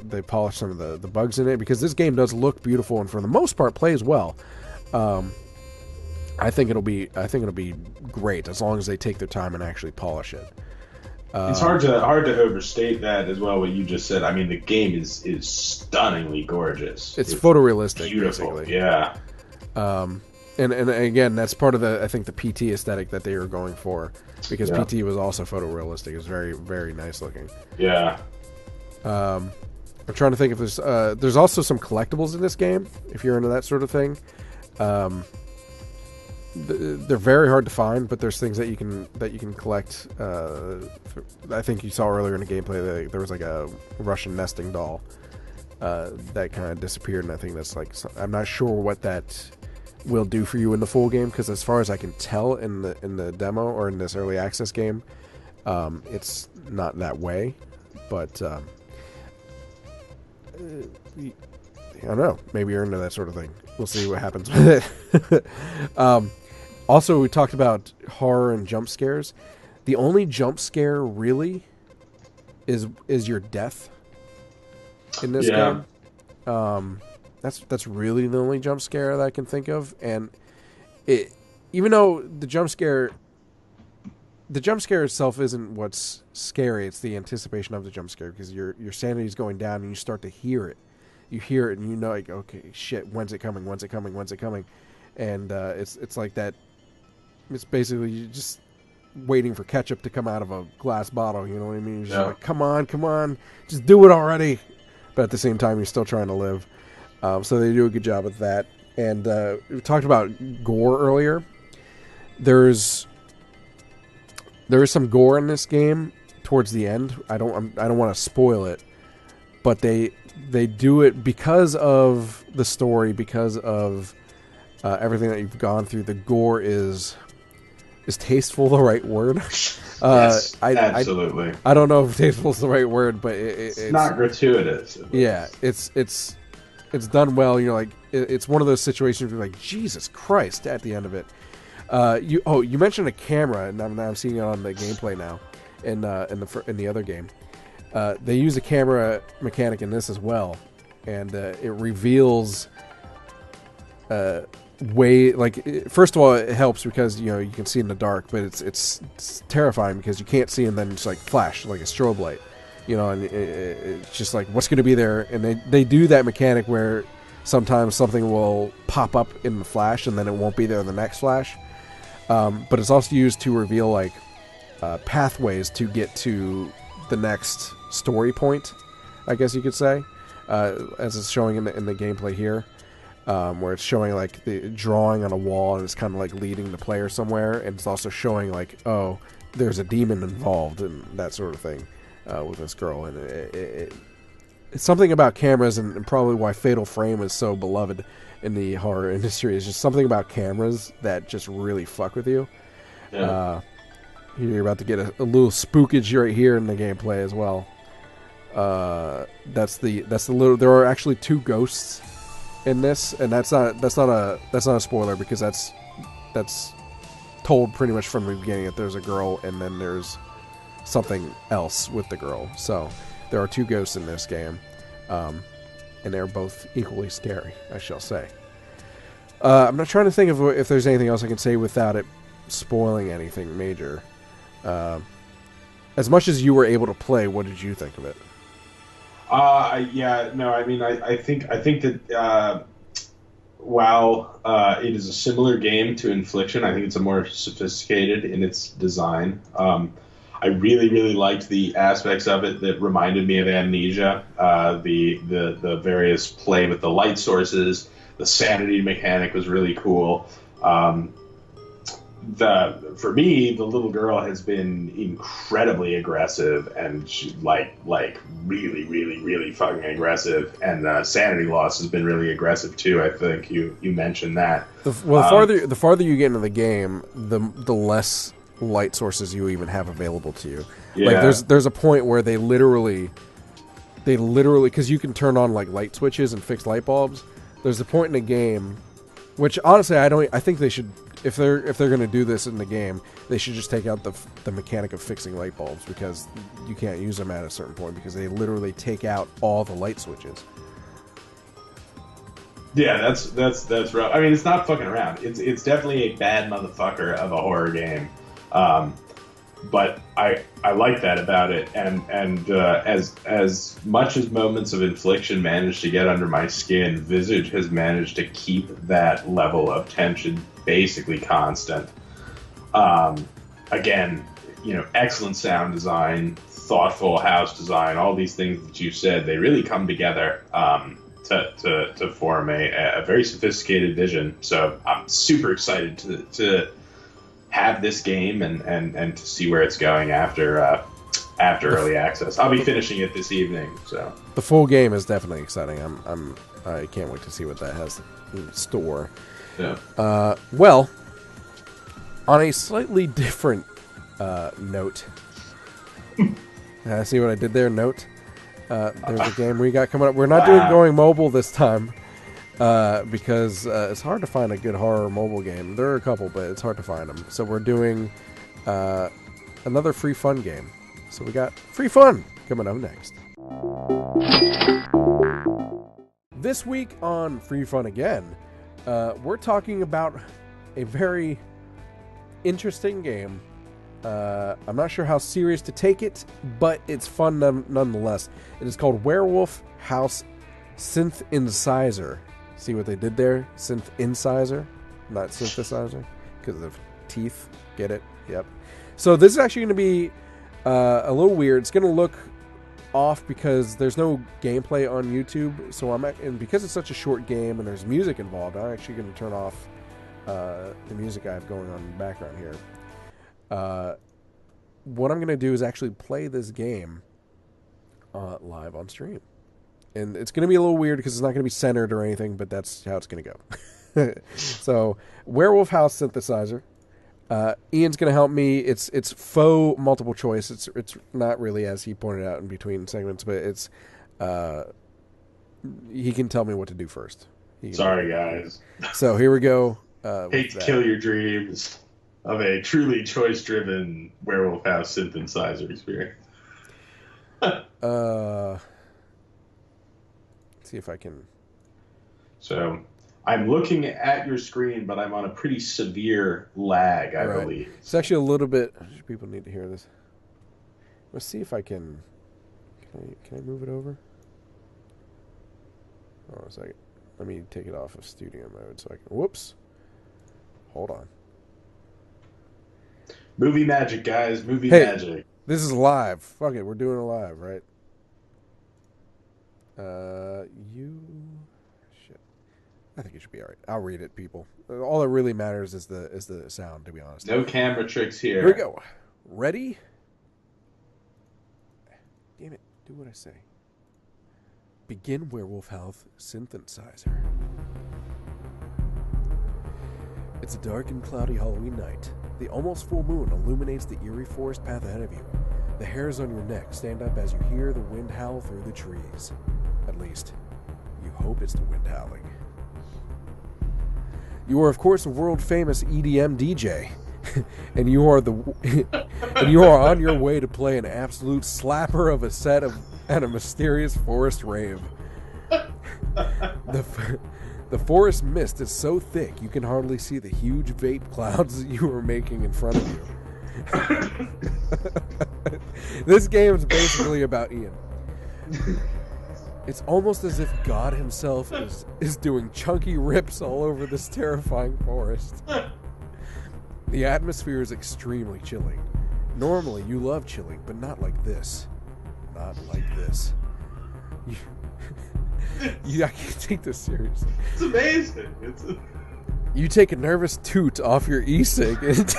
they polished some of the bugs in it, because this game does look beautiful and for the most part plays well. I think it'll be great as long as they take their time and actually polish it. It's hard to overstate that as well. What you just said. I mean, the game is stunningly gorgeous. It's photorealistic, beautiful. Basically. Yeah. And again, that's part of the PT aesthetic that they were going for, because PT was also photorealistic. It was very, very nice looking. Yeah. I'm trying to think if there's also some collectibles in this game if you're into that sort of thing. They're very hard to find, but there's things that you can collect. I think you saw earlier in the gameplay there was like a Russian nesting doll that kind of disappeared, and I think that's like, I'm not sure what that will do for you in the full game, because as far as I can tell in the demo or in this early access game, it's not that way. But I don't know. Maybe you're into that sort of thing. We'll see what happens with it. Also, we talked about horror and jump scares. The only jump scare really is your death in this game. That's really the only jump scare that I can think of. And even though the jump scare itself isn't what's scary, it's the anticipation of the jump scare, because your sanity is going down and you start to hear it. You hear it and you know, like, okay, shit, when's it coming? When's it coming? When's it coming? And it's like that. It's basically you just waiting for ketchup to come out of a glass bottle. You know what I mean? You're just like, come on, just do it already. But at the same time, you're still trying to live. So they do a good job with that. And we talked about gore earlier. There is some gore in this game towards the end. I don't want to spoil it, but they do it because of the story, because of everything that you've gone through. The gore is tasteful the right word? Yes, absolutely. I don't know if tasteful is the right word, but it's not gratuitous. Yeah, it's done well. You're like, it's one of those situations where you're like, Jesus Christ, at the end of it. You mentioned a camera, and I'm seeing it on the gameplay now, in the other game. They use a camera mechanic in this as well, and it reveals first of all, it helps because you can see in the dark, but it's terrifying because you can't see, and then it's like flash like a strobe light, and it's just like, what's going to be there. And they do that mechanic where sometimes something will pop up in the flash and then it won't be there in the next flash, but it's also used to reveal like pathways to get to the next story point, I guess you could say, as it's showing in the gameplay here. Where it's showing like the drawing on a wall, and it's kind of like leading the player somewhere, and it's also showing like, oh, there's a demon involved and that sort of thing with this girl. And it's something about cameras, and probably why Fatal Frame is so beloved in the horror industry, is just something about cameras that just really fuck with you. Yeah. You're about to get a little spookage right here in the gameplay as well. That's the little. There are actually two ghosts in this, and that's not a spoiler, because that's told pretty much from the beginning, that there's a girl and then there's something else with the girl. So there are two ghosts in this game, and they're both equally scary, I shall say. I'm not trying to think of if there's anything else I can say without it spoiling anything major. As much as you were able to play, what did you think of it? I think that while it is a similar game to Infliction, I think it's a more sophisticated in its design. I really, really liked the aspects of it that reminded me of Amnesia. The various play with the light sources, the sanity mechanic was really cool. For me, the little girl has been incredibly aggressive, and she, like really, really, really fucking aggressive. And sanity loss has been really aggressive too. I think you mentioned that. The farther you get into the game, the less light sources you even have available to you. Yeah. Like there's a point where they literally, because you can turn on like light switches and fix light bulbs. There's a point in the game, which honestly I think they should if they're going to do this in the game, they should just take out the mechanic of fixing light bulbs, because you can't use them at a certain point because they literally take out all the light switches. Yeah, that's rough. I mean, it's not fucking around. It's definitely a bad motherfucker of a horror game. But I like that about it, and as much as Moments of Infliction managed to get under my skin, Visage has managed to keep that level of tension basically constant. Again, excellent sound design, thoughtful house design, all these things that you said, they really come together to form a very sophisticated vision. So I'm super excited to have this game and to see where it's going after early access. I'll be finishing it this evening. So the full game is definitely exciting. I can't wait to see what that has in store. Yeah. Well, on a slightly different note, see what I did there? Note. There's a game we got coming up. We're not doing going mobile this time. Because it's hard to find a good horror mobile game. There are a couple, but it's hard to find them. So we're doing another free fun game. So we got free fun coming up next. This week on Free Fun Again, we're talking about a very interesting game. I'm not sure how serious to take it, but it's fun nonetheless. It is called Werewolf House Synthincisor. See what they did there? Synthincisor, not synthesizer, because of teeth. Get it? Yep. So this is actually going to be a little weird. It's going to look off because there's no gameplay on YouTube. So and because it's such a short game and there's music involved, I'm actually going to turn off the music I have going on in the background here. What I'm going to do is actually play this game live on stream. And it's going to be a little weird because it's not going to be centered or anything, but that's how it's going to go. So, Werewolf House Synthesizer. Ian's going to help me. It's faux multiple choice. It's not really, as he pointed out in between segments, but it's he can tell me what to do first. Sorry, guys. So here we go. Hate to kill your dreams of a truly choice-driven Werewolf House Synthesizer experience. See if I can. So I'm looking at your screen, but I'm on a pretty severe lag, I believe. It's actually a little bit. People need to hear this. Let's see if I can. Can I move it over? Oh, a second. Let me take it off of studio mode so I can. Whoops. Hold on. Movie magic, guys. Movie magic. This is live. Fuck it. We're doing it live, right? Shit. I think it should be alright. I'll read it, people. All that really matters is the sound, to be honest. No camera tricks here. Here we go. Ready? Damn it. Do what I say. Begin Werewolf House Synthincisor. It's a dark and cloudy Halloween night. The almost full moon illuminates the eerie forest path ahead of you. The hairs on your neck stand up as you hear the wind howl through the trees. At least, you hope it's the wind howling. You are, of course, a world-famous EDM DJ, and you are on your way to play an absolute slapper of a set at a mysterious forest rave. The forest mist is so thick you can hardly see the huge vape clouds you are making in front of you. This game is basically about Ian. It's almost as if God himself is doing chunky rips all over this terrifying forest. The atmosphere is extremely chilling. Normally, you love chilling, but not like this. Not like this. I can't take this seriously. It's amazing. You take a nervous toot off your e-cig and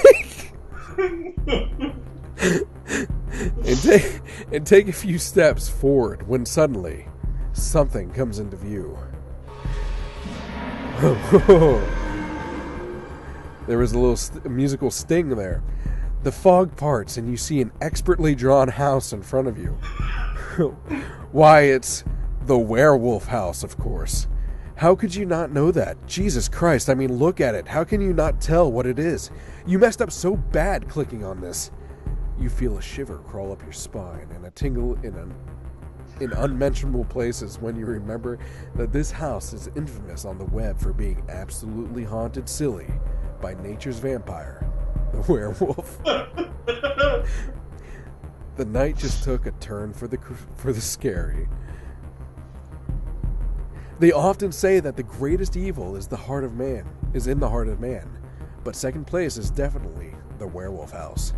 take a few steps forward when suddenly something comes into view. There was a little musical sting there. The fog parts and you see an expertly drawn house in front of you. Why, it's the Werewolf House, of course. How could you not know that? Jesus Christ, I mean, look at it. How can you not tell what it is? You messed up so bad clicking on this. You feel a shiver crawl up your spine and a tingle in unmentionable places when you remember that this house is infamous on the web for being absolutely haunted silly by nature's vampire, the werewolf. The night just took a turn for the scary. They often say that the greatest evil is in the heart of man, but second place is definitely the werewolf house.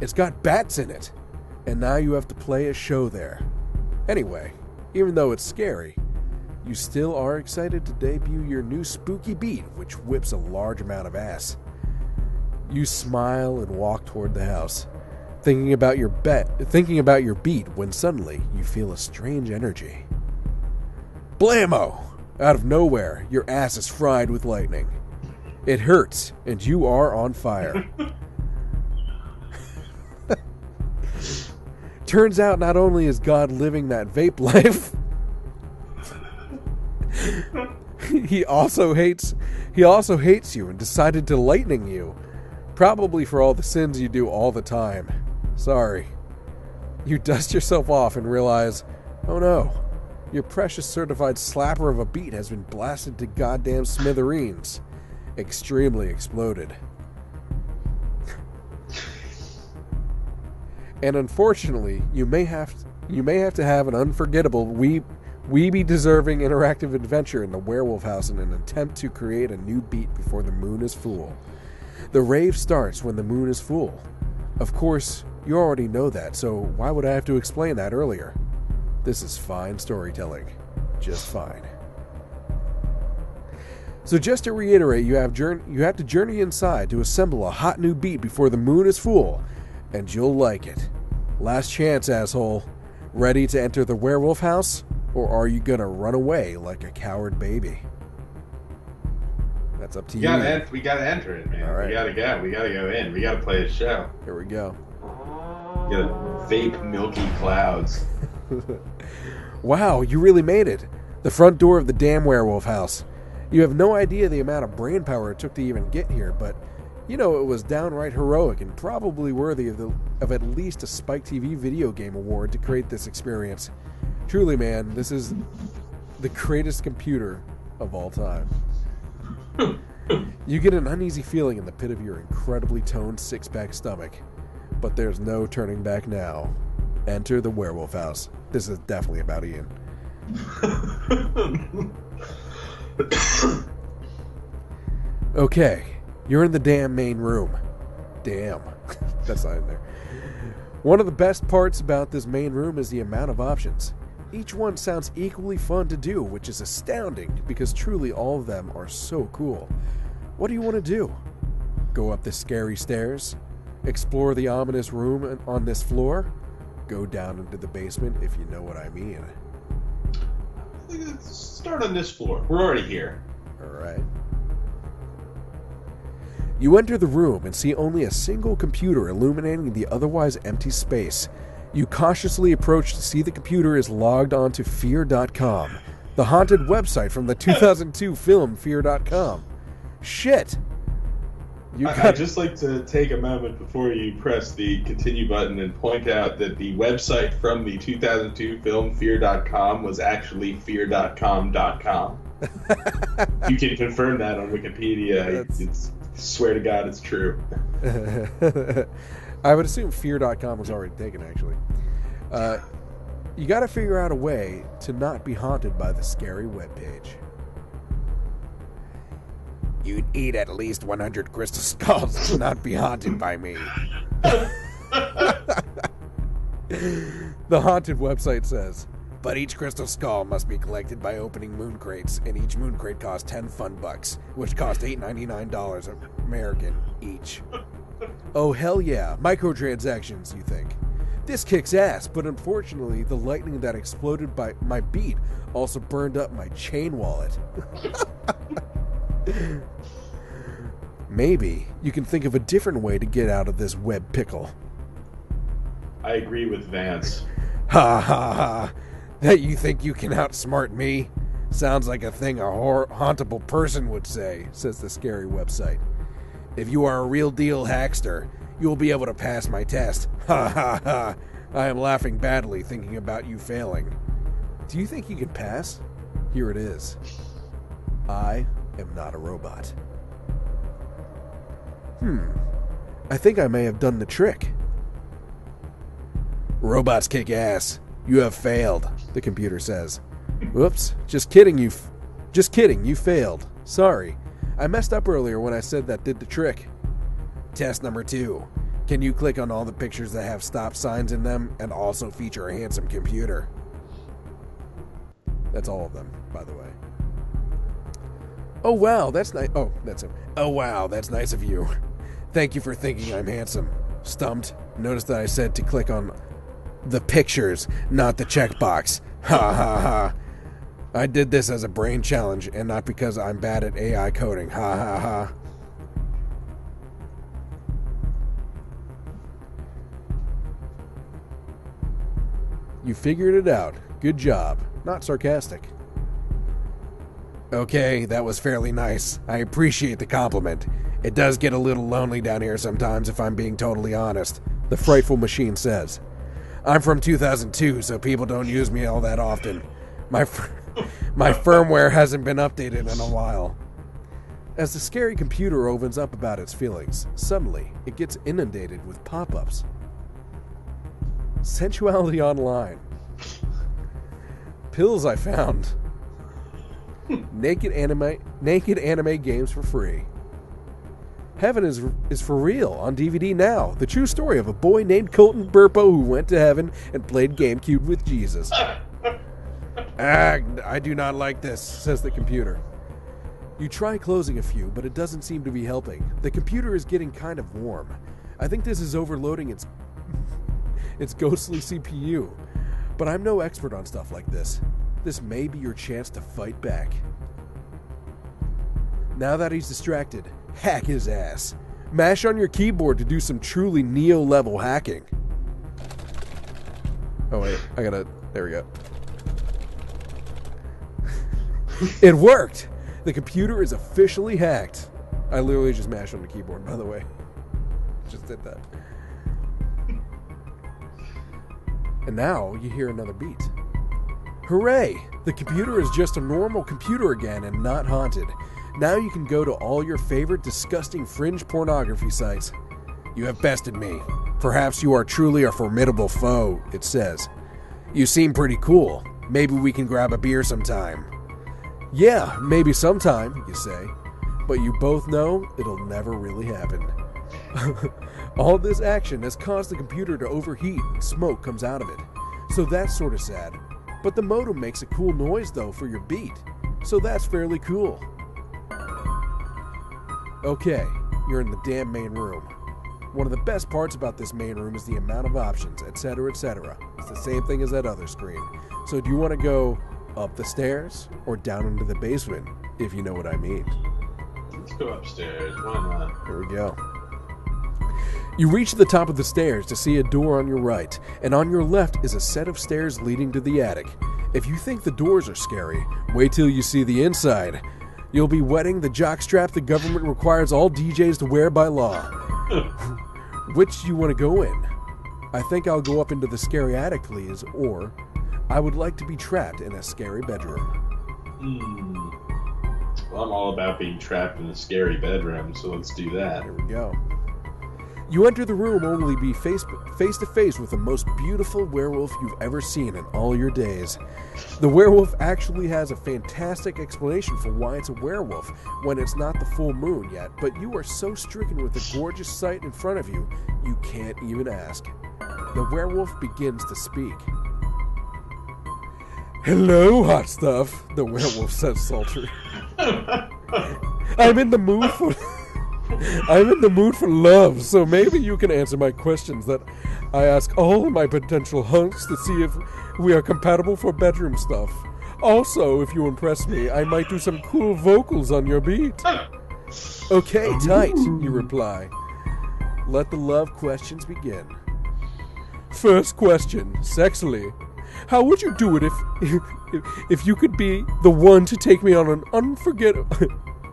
It's got bats in it, and now you have to play a show there. Anyway, even though it's scary, you still are excited to debut your new spooky beat, which whips a large amount of ass. You smile and walk toward the house, thinking about your beat when suddenly you feel a strange energy. Blammo! Out of nowhere, your ass is fried with lightning. It hurts, and you are on fire. Turns out not only is God living that vape life, he also hates you and decided to lightning you. Probably for all the sins you do all the time. Sorry. You dust yourself off and realize, oh no, your precious certified slapper of a beat has been blasted to goddamn smithereens. Extremely exploded. And unfortunately, you may have to have an unforgettable, weeby-deserving interactive adventure in the werewolf house in an attempt to create a new beat before the moon is full. The rave starts when the moon is full. Of course, you already know that, so why would I have to explain that earlier? This is fine storytelling. Just fine. So just to reiterate, you have to journey inside to assemble a hot new beat before the moon is full, and you'll like it. Last chance, asshole. Ready to enter the werewolf house? Or are you gonna run away like a coward baby? That's up to you. We gotta enter it, man. All right. We gotta go in. We gotta play a show. Here we go. We gotta vape milky clouds. Wow, you really made it. The front door of the damn werewolf house. You have no idea the amount of brain power it took to even get here, but you know it was downright heroic and probably worthy of at least a Spike TV video game award to create this experience. Truly, man, this is the greatest computer of all time. You get an uneasy feeling in the pit of your incredibly toned six-pack stomach, but there's no turning back now. Enter the werewolf house. This is definitely about Ian. Okay, you're in the damn main room. Damn. That's not in there. One of the best parts about this main room is the amount of options. Each one sounds equally fun to do, which is astounding because truly all of them are so cool. What do you want to do? Go up the scary stairs? Explore the ominous room on this floor? Go down into the basement, if you know what I mean. Let's start on this floor. We're already here. Alright. You enter the room and see only a single computer illuminating the otherwise empty space. You cautiously approach to see the computer is logged onto Fear.com, the haunted website from the 2002 film Fear.com. Shit! I'd just like to take a moment before you press the continue button and point out that the website from the 2002 film Fear.com was actually fear.com.com. You can confirm that on Wikipedia. It's swear to God it's true. I would assume Fear.com was already taken, actually. You gotta figure out a way to not be haunted by the scary webpage. You'd eat at least 100 crystal skulls to not be haunted by me. The haunted website says, but each crystal skull must be collected by opening moon crates, and each moon crate costs 10 fun bucks, which cost $8.99 American each. Oh hell yeah, microtransactions, you think. This kicks ass, but unfortunately the lightning that exploded by my beat also burned up my chain wallet. Maybe you can think of a different way to get out of this web pickle. I agree with Vance. Ha ha ha. That you think you can outsmart me? Sounds like a thing a hauntable person would say, says the scary website. If you are a real deal hackster, you will be able to pass my test. Ha ha ha. I am laughing badly thinking about you failing. Do you think you can pass? Here it is. I am not a robot. I think I may have done the trick. Robots kick ass. You have failed, the computer says. Whoops, just kidding, you failed. Sorry, I messed up earlier when I said that did the trick. Test number 2. Can you click on all the pictures that have stop signs in them and also feature a handsome computer? That's all of them, by the way. Oh wow, that's nice. Oh, that's him. Oh wow, that's nice of you. Thank you for thinking I'm handsome. Stumped. Notice that I said to click on the pictures, not the checkbox. Ha ha ha. I did this as a brain challenge and not because I'm bad at AI coding. Ha ha ha. You figured it out. Good job. Not sarcastic. Okay, that was fairly nice. I appreciate the compliment. It does get a little lonely down here sometimes, if I'm being totally honest, the frightful machine says. I'm from 2002, so people don't use me all that often. My firmware hasn't been updated in a while. As the scary computer opens up about its feelings, suddenly it gets inundated with pop-ups. Sensuality online. Pills I found. Naked anime games for free. Heaven is for real on DVD now. The true story of a boy named Colton Burpo who went to heaven and played GameCube with Jesus. I do not like this, says the computer. You try closing a few, but it doesn't seem to be helping. The computer is getting kind of warm. I think this is overloading its ghostly CPU. But I'm no expert on stuff like this. This may be your chance to fight back. Now that he's distracted, hack his ass. Mash on your keyboard to do some truly Neo-level hacking. Oh wait, there we go. It worked! The computer is officially hacked. I literally just mashed on the keyboard, by the way. Just did that. And now you hear another beat. Hooray! The computer is just a normal computer again and not haunted. Now you can go to all your favorite disgusting fringe pornography sites. You have bested me. Perhaps you are truly a formidable foe, it says. You seem pretty cool. Maybe we can grab a beer sometime. Yeah, maybe sometime, you say. But you both know it'll never really happen. All this action has caused the computer to overheat and smoke comes out of it. So that's sort of sad. But the modem makes a cool noise though for your beat. So that's fairly cool. Okay, you're in the damn main room. One of the best parts about this main room is the amount of options, etc., etc. It's the same thing as that other screen. So do you want to go up the stairs or down into the basement, if you know what I mean? Let's go upstairs. Why not? Here we go. You reach the top of the stairs to see a door on your right, and on your left is a set of stairs leading to the attic. If you think the doors are scary, wait till you see the inside. You'll be wetting the jockstrap the government requires all DJs to wear by law. Which do you want to go in? I think I'll go up into the scary attic, please, or I would like to be trapped in a scary bedroom. Well, I'm all about being trapped in a scary bedroom, so let's do that. Here we go. You enter the room only be face to face with the most beautiful werewolf you've ever seen in all your days. The werewolf actually has a fantastic explanation for why it's a werewolf when it's not the full moon yet, but you are so stricken with the gorgeous sight in front of you, you can't even ask. The werewolf begins to speak. Hello, hot stuff, the werewolf says sultry. I'm in the mood for love, so maybe you can answer my questions that I ask all of my potential hunks to see if we are compatible for bedroom stuff. Also, if you impress me, I might do some cool vocals on your beat. Okay, tight, you reply. Let the love questions begin. First question, sexily. How would you do it if you could be the one to take me on an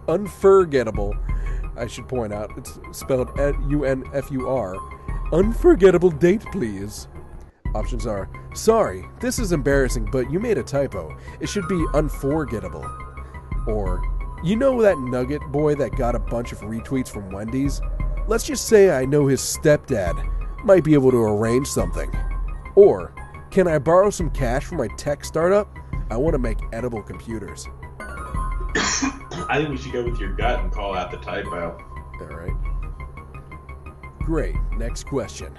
unforgettable, I should point out, it's spelled UNFUR, unforgettable date, please? Options are, sorry, this is embarrassing, but you made a typo. It should be unforgettable. Or, you know that Nugget boy that got a bunch of retweets from Wendy's? Let's just say I know his stepdad might be able to arrange something. Or, can I borrow some cash from my tech startup? I want to make edible computers. I think we should go with your gut and call out the typo. Alright. Great. Next question.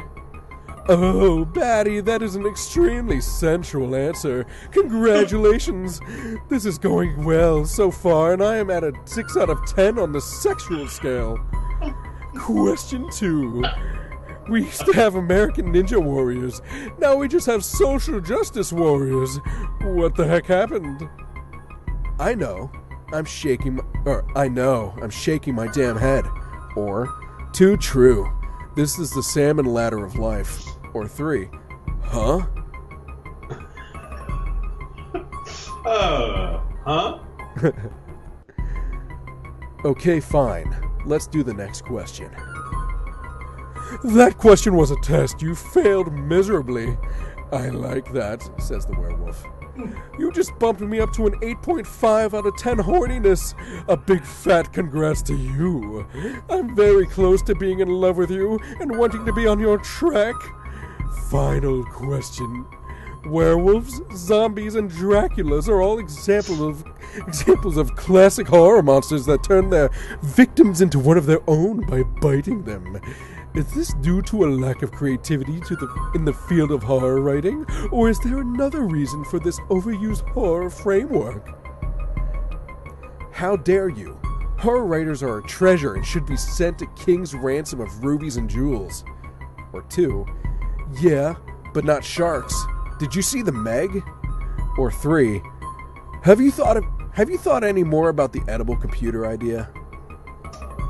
Oh, Batty, that is an extremely sensual answer. Congratulations. This is going well so far, and I am at a 6 out of 10 on the sexual scale. Question 2. We used to have American Ninja Warriors. Now we just have social justice warriors. What the heck happened? I know. I'm shaking my damn head. Or, too true. This is the salmon ladder of life. Or 3. Huh? Huh? Okay, fine. Let's do the next question. That question was a test. You failed miserably. I like that, says the werewolf. You just bumped me up to an 8.5 out of 10 horniness. A big fat congrats to you. I'm very close to being in love with you and wanting to be on your track. Final question. Werewolves, zombies, and Draculas are all examples of classic horror monsters that turn their victims into one of their own by biting them. Is this due to a lack of creativity in the field of horror writing, or is there another reason for this overused horror framework? How dare you? Horror writers are a treasure and should be sent a king's ransom of rubies and jewels. Or 2, yeah, but not sharks. Did you see the Meg? Or 3, have you thought any more about the edible computer idea?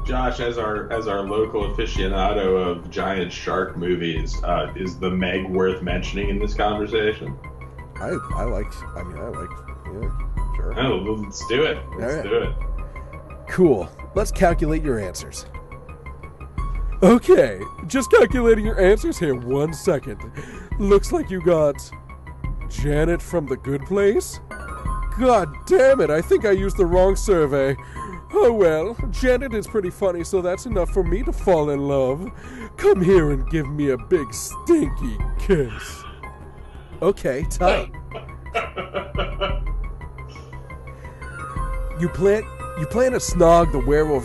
Josh, as our local aficionado of giant shark movies, is the Meg worth mentioning in this conversation? I like, yeah, sure. Oh, let's do it. Let's do it. Cool. Let's calculate your answers. Okay, just calculating your answers here. 1 second. Looks like you got Janet from The Good Place? God damn it, I think I used the wrong survey. Oh well, Janet is pretty funny, so that's enough for me to fall in love. Come here and give me a big stinky kiss. Okay, tight. You plan to snog the werewolf.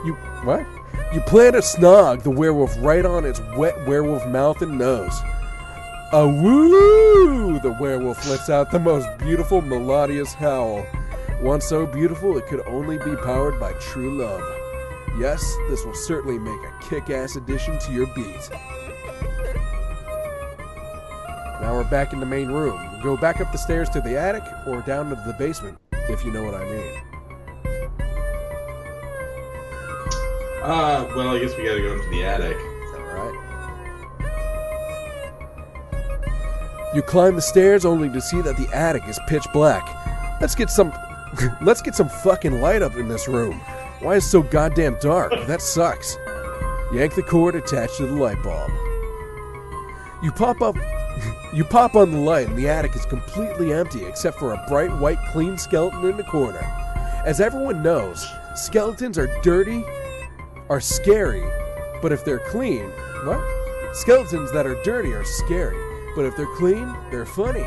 You plan to snog the werewolf right on its wet werewolf mouth and nose. A woo! The werewolf lets out the most beautiful melodious howl. One so beautiful it could only be powered by true love. Yes, this will certainly make a kick-ass addition to your beat. Now we're back in the main room. Go back up the stairs to the attic or down to the basement, if you know what I mean. Well, I guess we gotta go to the attic. Alright. You climb the stairs only to see that the attic is pitch black. Let's get some fucking light up in this room. Why is it so goddamn dark? That sucks. Yank the cord attached to the light bulb. You pop on the light and the attic is completely empty except for a bright white clean skeleton in the corner. As everyone knows, skeletons are scary, but if they're clean... What? Skeletons that are dirty are scary, but if they're clean, they're funny.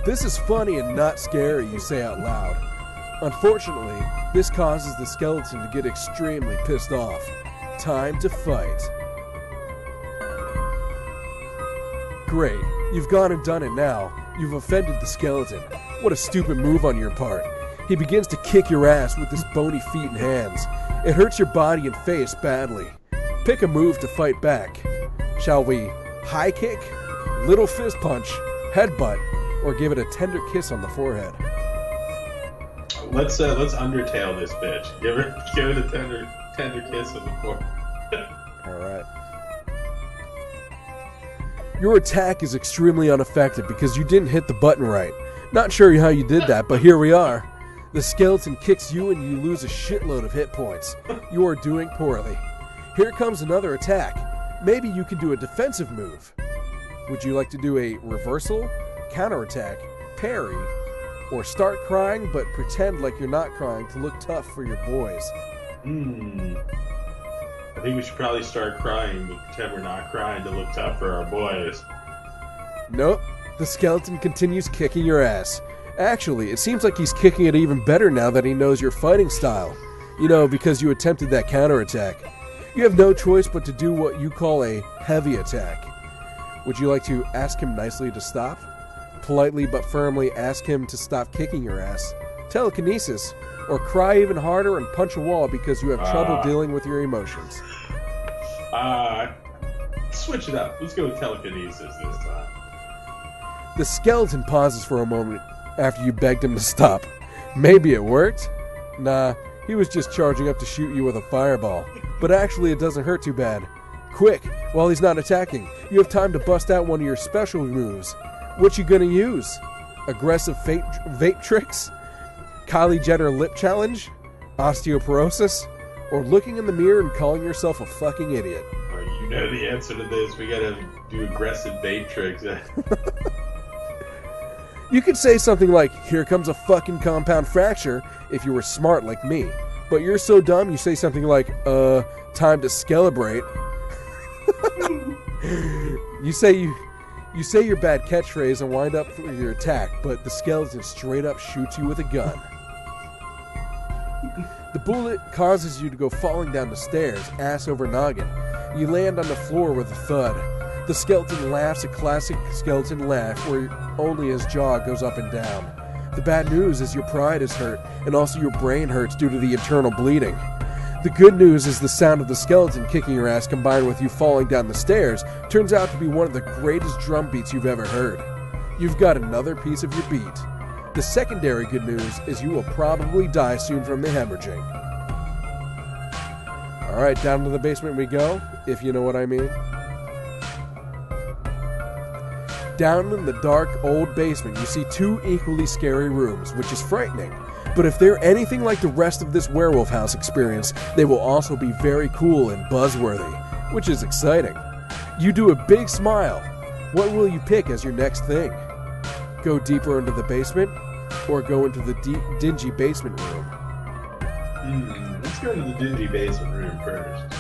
This is funny and not scary, you say out loud. Unfortunately, this causes the skeleton to get extremely pissed off. Time to fight. Great, you've gone and done it now. You've offended the skeleton. What a stupid move on your part. He begins to kick your ass with his bony feet and hands. It hurts your body and face badly. Pick a move to fight back. Shall we high kick, little fist punch, headbutt, or give it a tender kiss on the forehead? Let's Undertale this bitch. Give it a tender kiss on the forehead. All right. Your attack is extremely ineffective because you didn't hit the button right. Not sure how you did that, but here we are. The skeleton kicks you and you lose a shitload of hit points. You are doing poorly. Here comes another attack. Maybe you can do a defensive move. Would you like to do a reversal, counterattack, parry, or start crying but pretend like you're not crying to look tough for your boys? I think we should probably start crying but pretend we're not crying to look tough for our boys. Nope. The skeleton continues kicking your ass. Actually, it seems like he's kicking it even better now that he knows your fighting style. You know, because you attempted that counterattack. You have no choice but to do what you call a heavy attack. Would you like to ask him nicely to stop? Politely but firmly ask him to stop kicking your ass? Telekinesis? Or cry even harder and punch a wall because you have trouble dealing with your emotions? Switch it up. Let's go with telekinesis this time. The skeleton pauses for a moment after you begged him to stop. Maybe it worked? Nah, he was just charging up to shoot you with a fireball. But actually it doesn't hurt too bad. Quick, while he's not attacking, you have time to bust out one of your special moves. What you gonna use? Aggressive vape tricks? Kylie Jenner lip challenge? Osteoporosis? Or looking in the mirror and calling yourself a fucking idiot? You know the answer to this. We gotta do aggressive vape tricks. You could say something like, here comes a fucking compound fracture, if you were smart like me. But you're so dumb you say something like, time to skelebrate. You say your bad catchphrase and wind up for your attack, but the skeleton straight up shoots you with a gun. The bullet causes you to go falling down the stairs, ass over noggin. You land on the floor with a thud. The skeleton laughs a classic skeleton laugh where only his jaw goes up and down. The bad news is your pride is hurt, and also your brain hurts due to the internal bleeding. The good news is the sound of the skeleton kicking your ass combined with you falling down the stairs turns out to be one of the greatest drum beats you've ever heard. You've got another piece of your beat. The secondary good news is you will probably die soon from the hemorrhaging. Alright, down to the basement we go, if you know what I mean. Down in the dark, old basement, you see two equally scary rooms, which is frightening. But if they're anything like the rest of this werewolf house experience, they will also be very cool and buzzworthy, which is exciting. You do a big smile. What will you pick as your next thing? Go deeper into the basement, or go into the dingy basement room? Let's go to the dingy basement room first.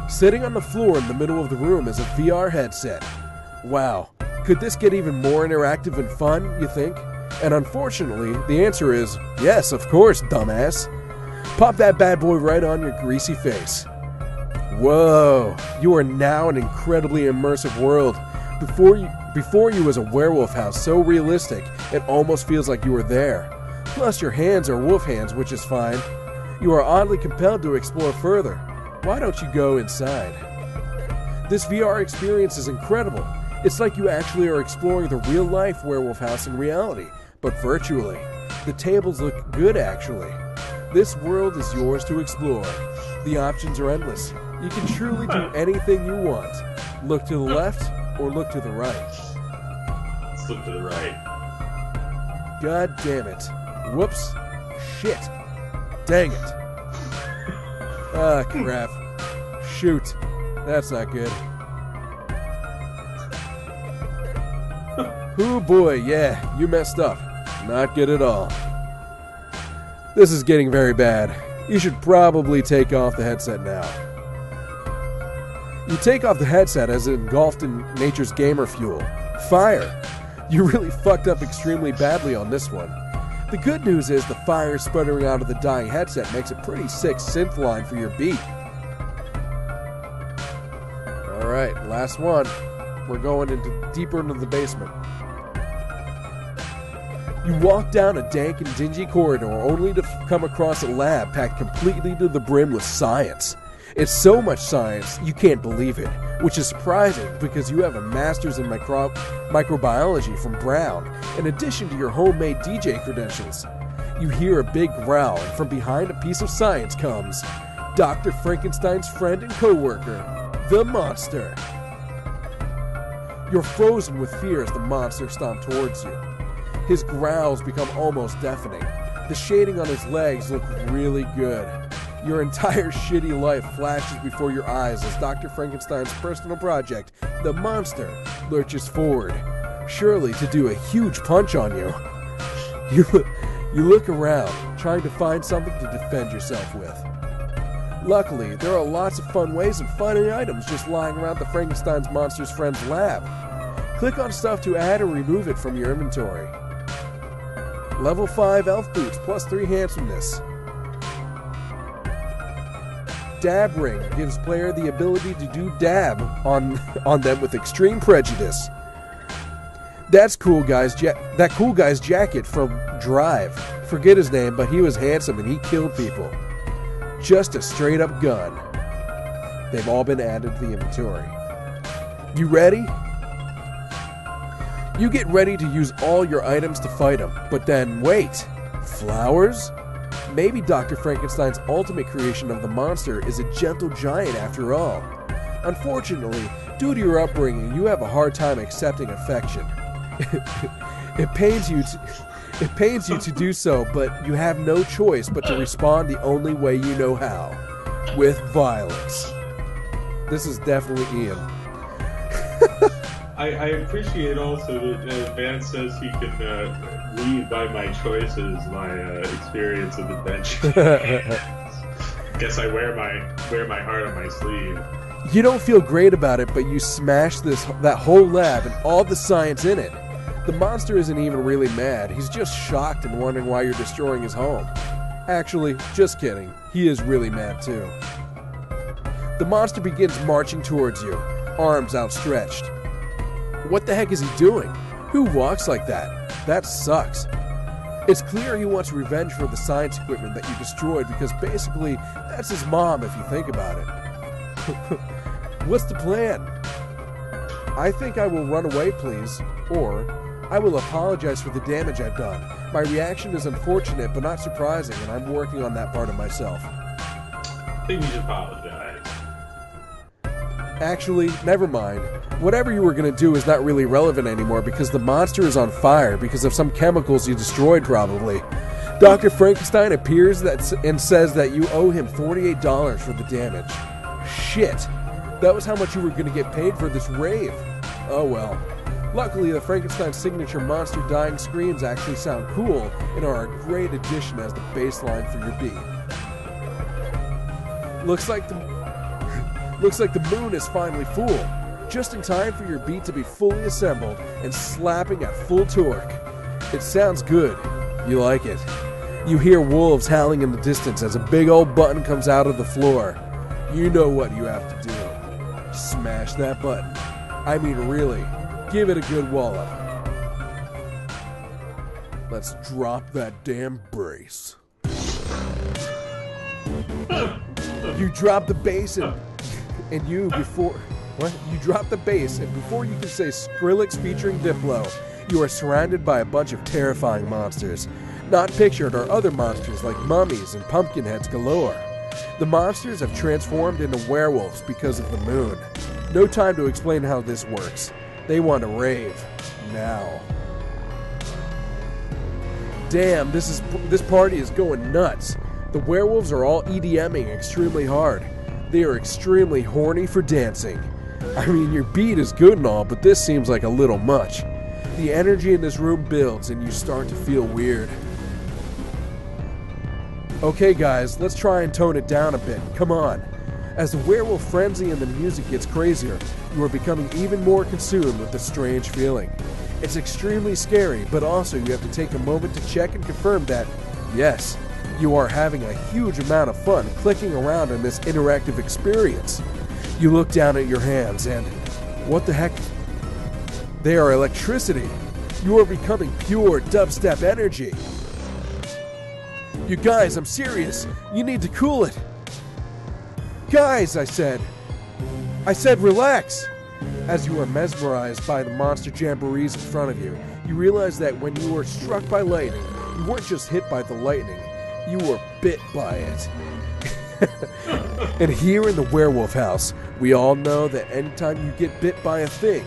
Sitting on the floor in the middle of the room is a VR headset. Wow, could this get even more interactive and fun, you think? And unfortunately, the answer is, yes, of course, dumbass. Pop that bad boy right on your greasy face. Whoa, you are now an incredibly immersive world. Before you was a werewolf house so realistic, it almost feels like you were there. Plus your hands are wolf hands, which is fine. You are oddly compelled to explore further. Why don't you go inside? This VR experience is incredible. It's like you actually are exploring the real-life werewolf house in reality, but virtually. The tables look good, actually. This world is yours to explore. The options are endless. You can truly do anything you want. Look to the left or look to the right. Let's look to the right. God damn it. Whoops. Shit. Dang it. Ah, crap. Shoot. That's not good. Oh boy, yeah, you messed up. Not good at all. This is getting very bad. You should probably take off the headset now. You take off the headset as engulfed in nature's gamer fuel. Fire. You really fucked up extremely badly on this one. The good news is the fire sputtering out of the dying headset makes a pretty sick synth line for your beat. Alright, last one. We're going deeper into the basement. You walk down a dank and dingy corridor only to come across a lab packed completely to the brim with science. It's so much science, you can't believe it, which is surprising because you have a master's in microbiology from Brown, in addition to your homemade DJ credentials. You hear a big growl, and from behind a piece of science comes Dr. Frankenstein's friend and co-worker, the monster. You're frozen with fear as the monster stomps towards you. His growls become almost deafening. The shading on his legs look really good. Your entire shitty life flashes before your eyes as Dr. Frankenstein's personal project, the monster, lurches forward, surely to do a huge punch on you. You look around, trying to find something to defend yourself with. Luckily, there are lots of fun ways of finding items just lying around the Frankenstein's monster's friend's lab. Click on stuff to add or remove it from your inventory. Level 5 elf boots plus 3 handsomeness. Dab ring gives player the ability to do dab on them with extreme prejudice. That cool guy's jacket from Drive. Forget his name, but he was handsome and he killed people. Just a straight up gun. They've all been added to the inventory. You ready? You get ready to use all your items to fight him, but then wait. Flowers? Maybe Dr. Frankenstein's ultimate creation of the monster is a gentle giant after all. Unfortunately, due to your upbringing, you have a hard time accepting affection. It pains you to do so, but you have no choice but to respond the only way you know how, with violence. This is definitely Ian. I appreciate also that Van says he can read by my choices my experience of adventure. Guess I wear my heart on my sleeve. You don't feel great about it, but you smash that whole lab and all the science in it. The monster isn't even really mad. He's just shocked and wondering why you're destroying his home. Actually, just kidding. He is really mad too. The monster begins marching towards you, arms outstretched. What the heck is he doing? Who walks like that? That sucks. It's clear he wants revenge for the science equipment that you destroyed because basically that's his mom if you think about it. What's the plan? I think I will run away, please, or I will apologize for the damage I've done. My reaction is unfortunate but not surprising, and I'm working on that part of myself. I think you should apologize. Actually, never mind. Whatever you were going to do is not really relevant anymore because the monster is on fire because of some chemicals you destroyed probably. Dr. Frankenstein appears and says that you owe him $48 for the damage. Shit. That was how much you were going to get paid for this rave. Oh well. Luckily, the Frankenstein signature monster dying screams actually sound cool and are a great addition as the bass line for your beat. Looks like the moon is finally full, just in time for your beat to be fully assembled and slapping at full torque. It sounds good. You like it. You hear wolves howling in the distance as a big old button comes out of the floor. You know what you have to do. Smash that button. I mean really. Give it a good wallop. Let's drop that damn brace. You drop the bass and you drop the bass and before you can say Skrillex featuring Diplo, you are surrounded by a bunch of terrifying monsters. Not pictured are other monsters like mummies and pumpkin heads galore. The monsters have transformed into werewolves because of the moon. No time to explain how this works. They want to rave. Now. Damn, this party is going nuts. The werewolves are all EDMing extremely hard. They are extremely horny for dancing. I mean, your beat is good and all, but this seems like a little much. The energy in this room builds and you start to feel weird. Okay guys, let's try and tone it down a bit. Come on. As the werewolf frenzy and the music gets crazier, you are becoming even more consumed with the strange feeling. It's extremely scary, but also you have to take a moment to check and confirm that, yes, you are having a huge amount of fun clicking around in this interactive experience. You look down at your hands and, what the heck? They are electricity. You are becoming pure dubstep energy. You guys, I'm serious. You need to cool it. Guys, I said relax. As you are mesmerized by the monster jamborees in front of you, you realize that when you were struck by lightning, you weren't just hit by the lightning, you were bit by it. And here in the werewolf house, we all know that anytime you get bit by a thing,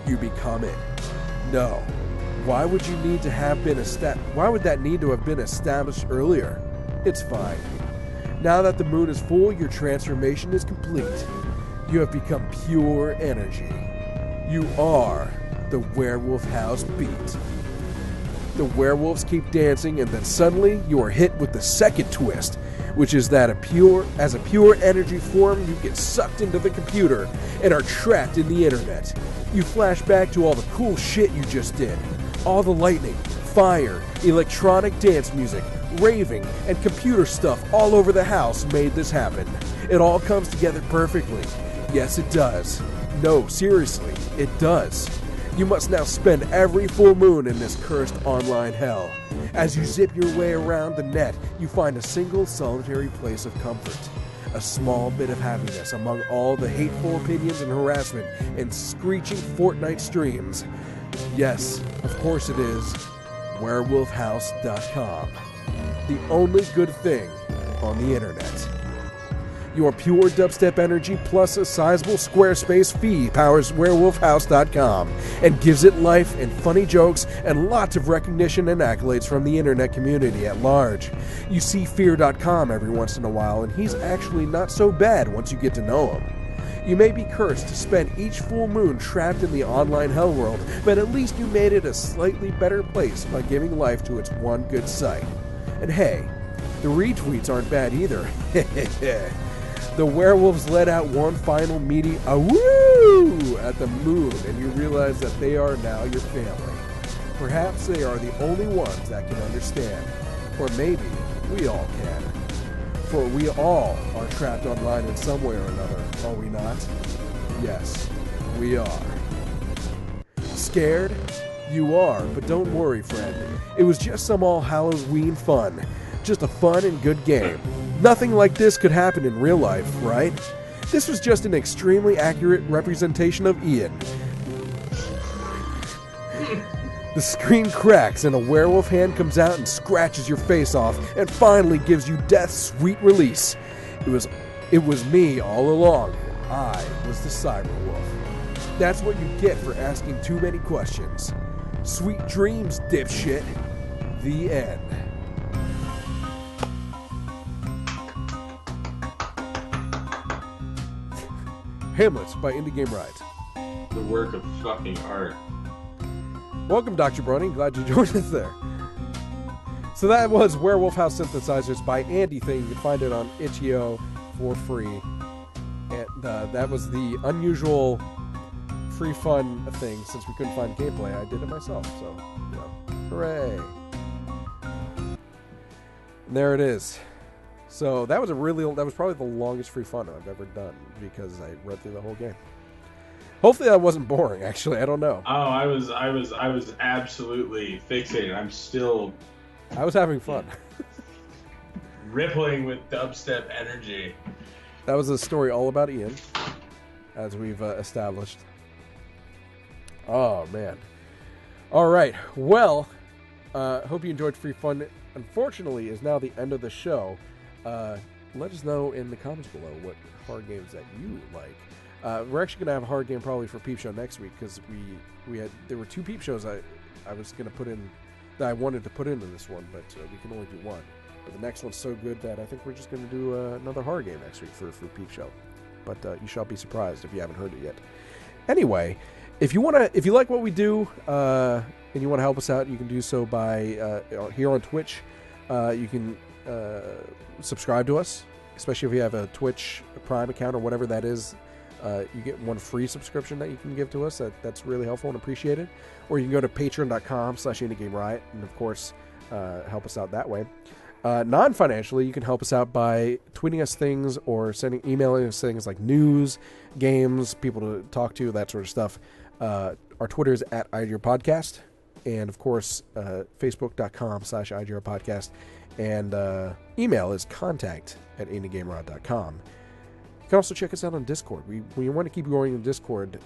you become it. No. Why would you need to have been Why would that need to have been established earlier? It's fine. Now that the moon is full, your transformation is complete. You have become pure energy. You are the Werewolf House Beat. The werewolves keep dancing, and then suddenly you are hit with the second twist, which is that as a pure energy form, you get sucked into the computer and are trapped in the internet. You flash back to all the cool shit you just did. All the lightning, fire, electronic dance music, raving, and computer stuff all over the house made this happen. It all comes together perfectly. Yes, it does. No, seriously, it does. You must now spend every full moon in this cursed online hell. As you zip your way around the net, you find a single solitary place of comfort. A small bit of happiness among all the hateful opinions and harassment and screeching Fortnite streams. Yes, of course it is. WerewolfHouse.com. The only good thing on the internet. Your pure dubstep energy plus a sizable Squarespace fee powers WerewolfHouse.com and gives it life and funny jokes and lots of recognition and accolades from the internet community at large. You see Fear.com every once in a while, and he's actually not so bad once you get to know him. You may be cursed to spend each full moon trapped in the online hell world, but at least you made it a slightly better place by giving life to its one good site. And hey, the retweets aren't bad either. The werewolves let out one final meaty "awoo" at the moon, and you realize that they are now your family. Perhaps they are the only ones that can understand. Or maybe we all can. For we all are trapped online in some way or another, are we not? Yes, we are. Scared? You are, but don't worry, friend. It was just some all Halloween fun. Just a fun and good game. Nothing like this could happen in real life, right? This was just an extremely accurate representation of Ian. The screen cracks and a werewolf hand comes out and scratches your face off and finally gives you death's sweet release. It was me all along. I was the cyberwolf. That's what you get for asking too many questions. Sweet dreams, dipshit. The end. Hamlets by Indie Game Riot. The work of fucking art. Welcome, Dr. Browning. Glad you joined us there. So that was Werewolf House Synthesizers by Andy Thing. You can find it on itch.io for free. And that was the unusual free fun thing. Since we couldn't find gameplay, I did it myself. So, you know, hooray. And there it is. So that was probably the longest free fun I've ever done because I read through the whole game. Hopefully that wasn't boring. Actually, I don't know. Oh, I was absolutely fixated. I was having fun. Rippling with dubstep energy. That was a story all about Ian, as we've established. Oh man. All right. Well, hope you enjoyed free fun. Unfortunately, is now the end of the show. Let us know in the comments below what horror games that you like. We're actually gonna have a horror game probably for Peep Show next week because there were 2 Peep Shows I was gonna put in that I wanted to put into this one, but we can only do one. But the next one's so good that I think we're just gonna do another horror game next week for Peep Show. But you shall be surprised if you haven't heard it yet. Anyway, if you like what we do and you want to help us out, you can do so by here on Twitch. You can subscribe to us, especially if you have a Twitch Prime account or whatever that is. You get one free subscription that you can give to us. That's really helpful and appreciated. Or you can go to patreon.com/Indie Game Riot and, of course, help us out that way. Non-financially, you can help us out by tweeting us things or emailing us things like news, games, people to talk to, that sort of stuff. Our Twitter is @IdeaPodcast. And, of course, Facebook.com/IdeaPodcast. And email is contact@IndieGameRiot.com. You can also check us out on Discord. We want to keep growing the Discord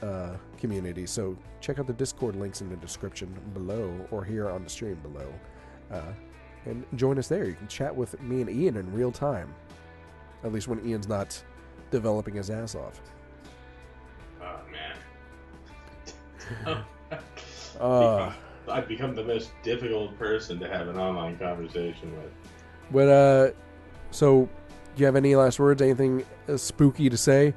community, so check out the Discord links in the description below or here on the stream below. And join us there. You can chat with me and Ian in real time. At least when Ian's not developing his ass off. Oh, man. I've become the most difficult person to have an online conversation with. But so, do you have any last words? Anything spooky to say?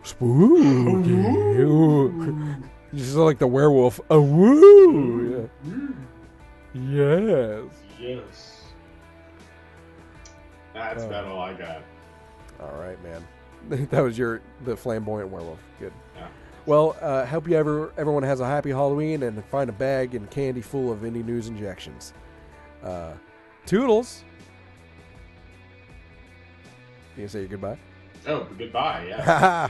Spooky. You just sound like the werewolf. Oh, woo! Yeah. Yes. That's about all I got. All right, man. That was the flamboyant werewolf. Good. Yeah. Well, hope everyone has a happy Halloween and find a bag and candy full of indie news injections. Toodles. You gonna say your goodbye? Oh, goodbye, yeah.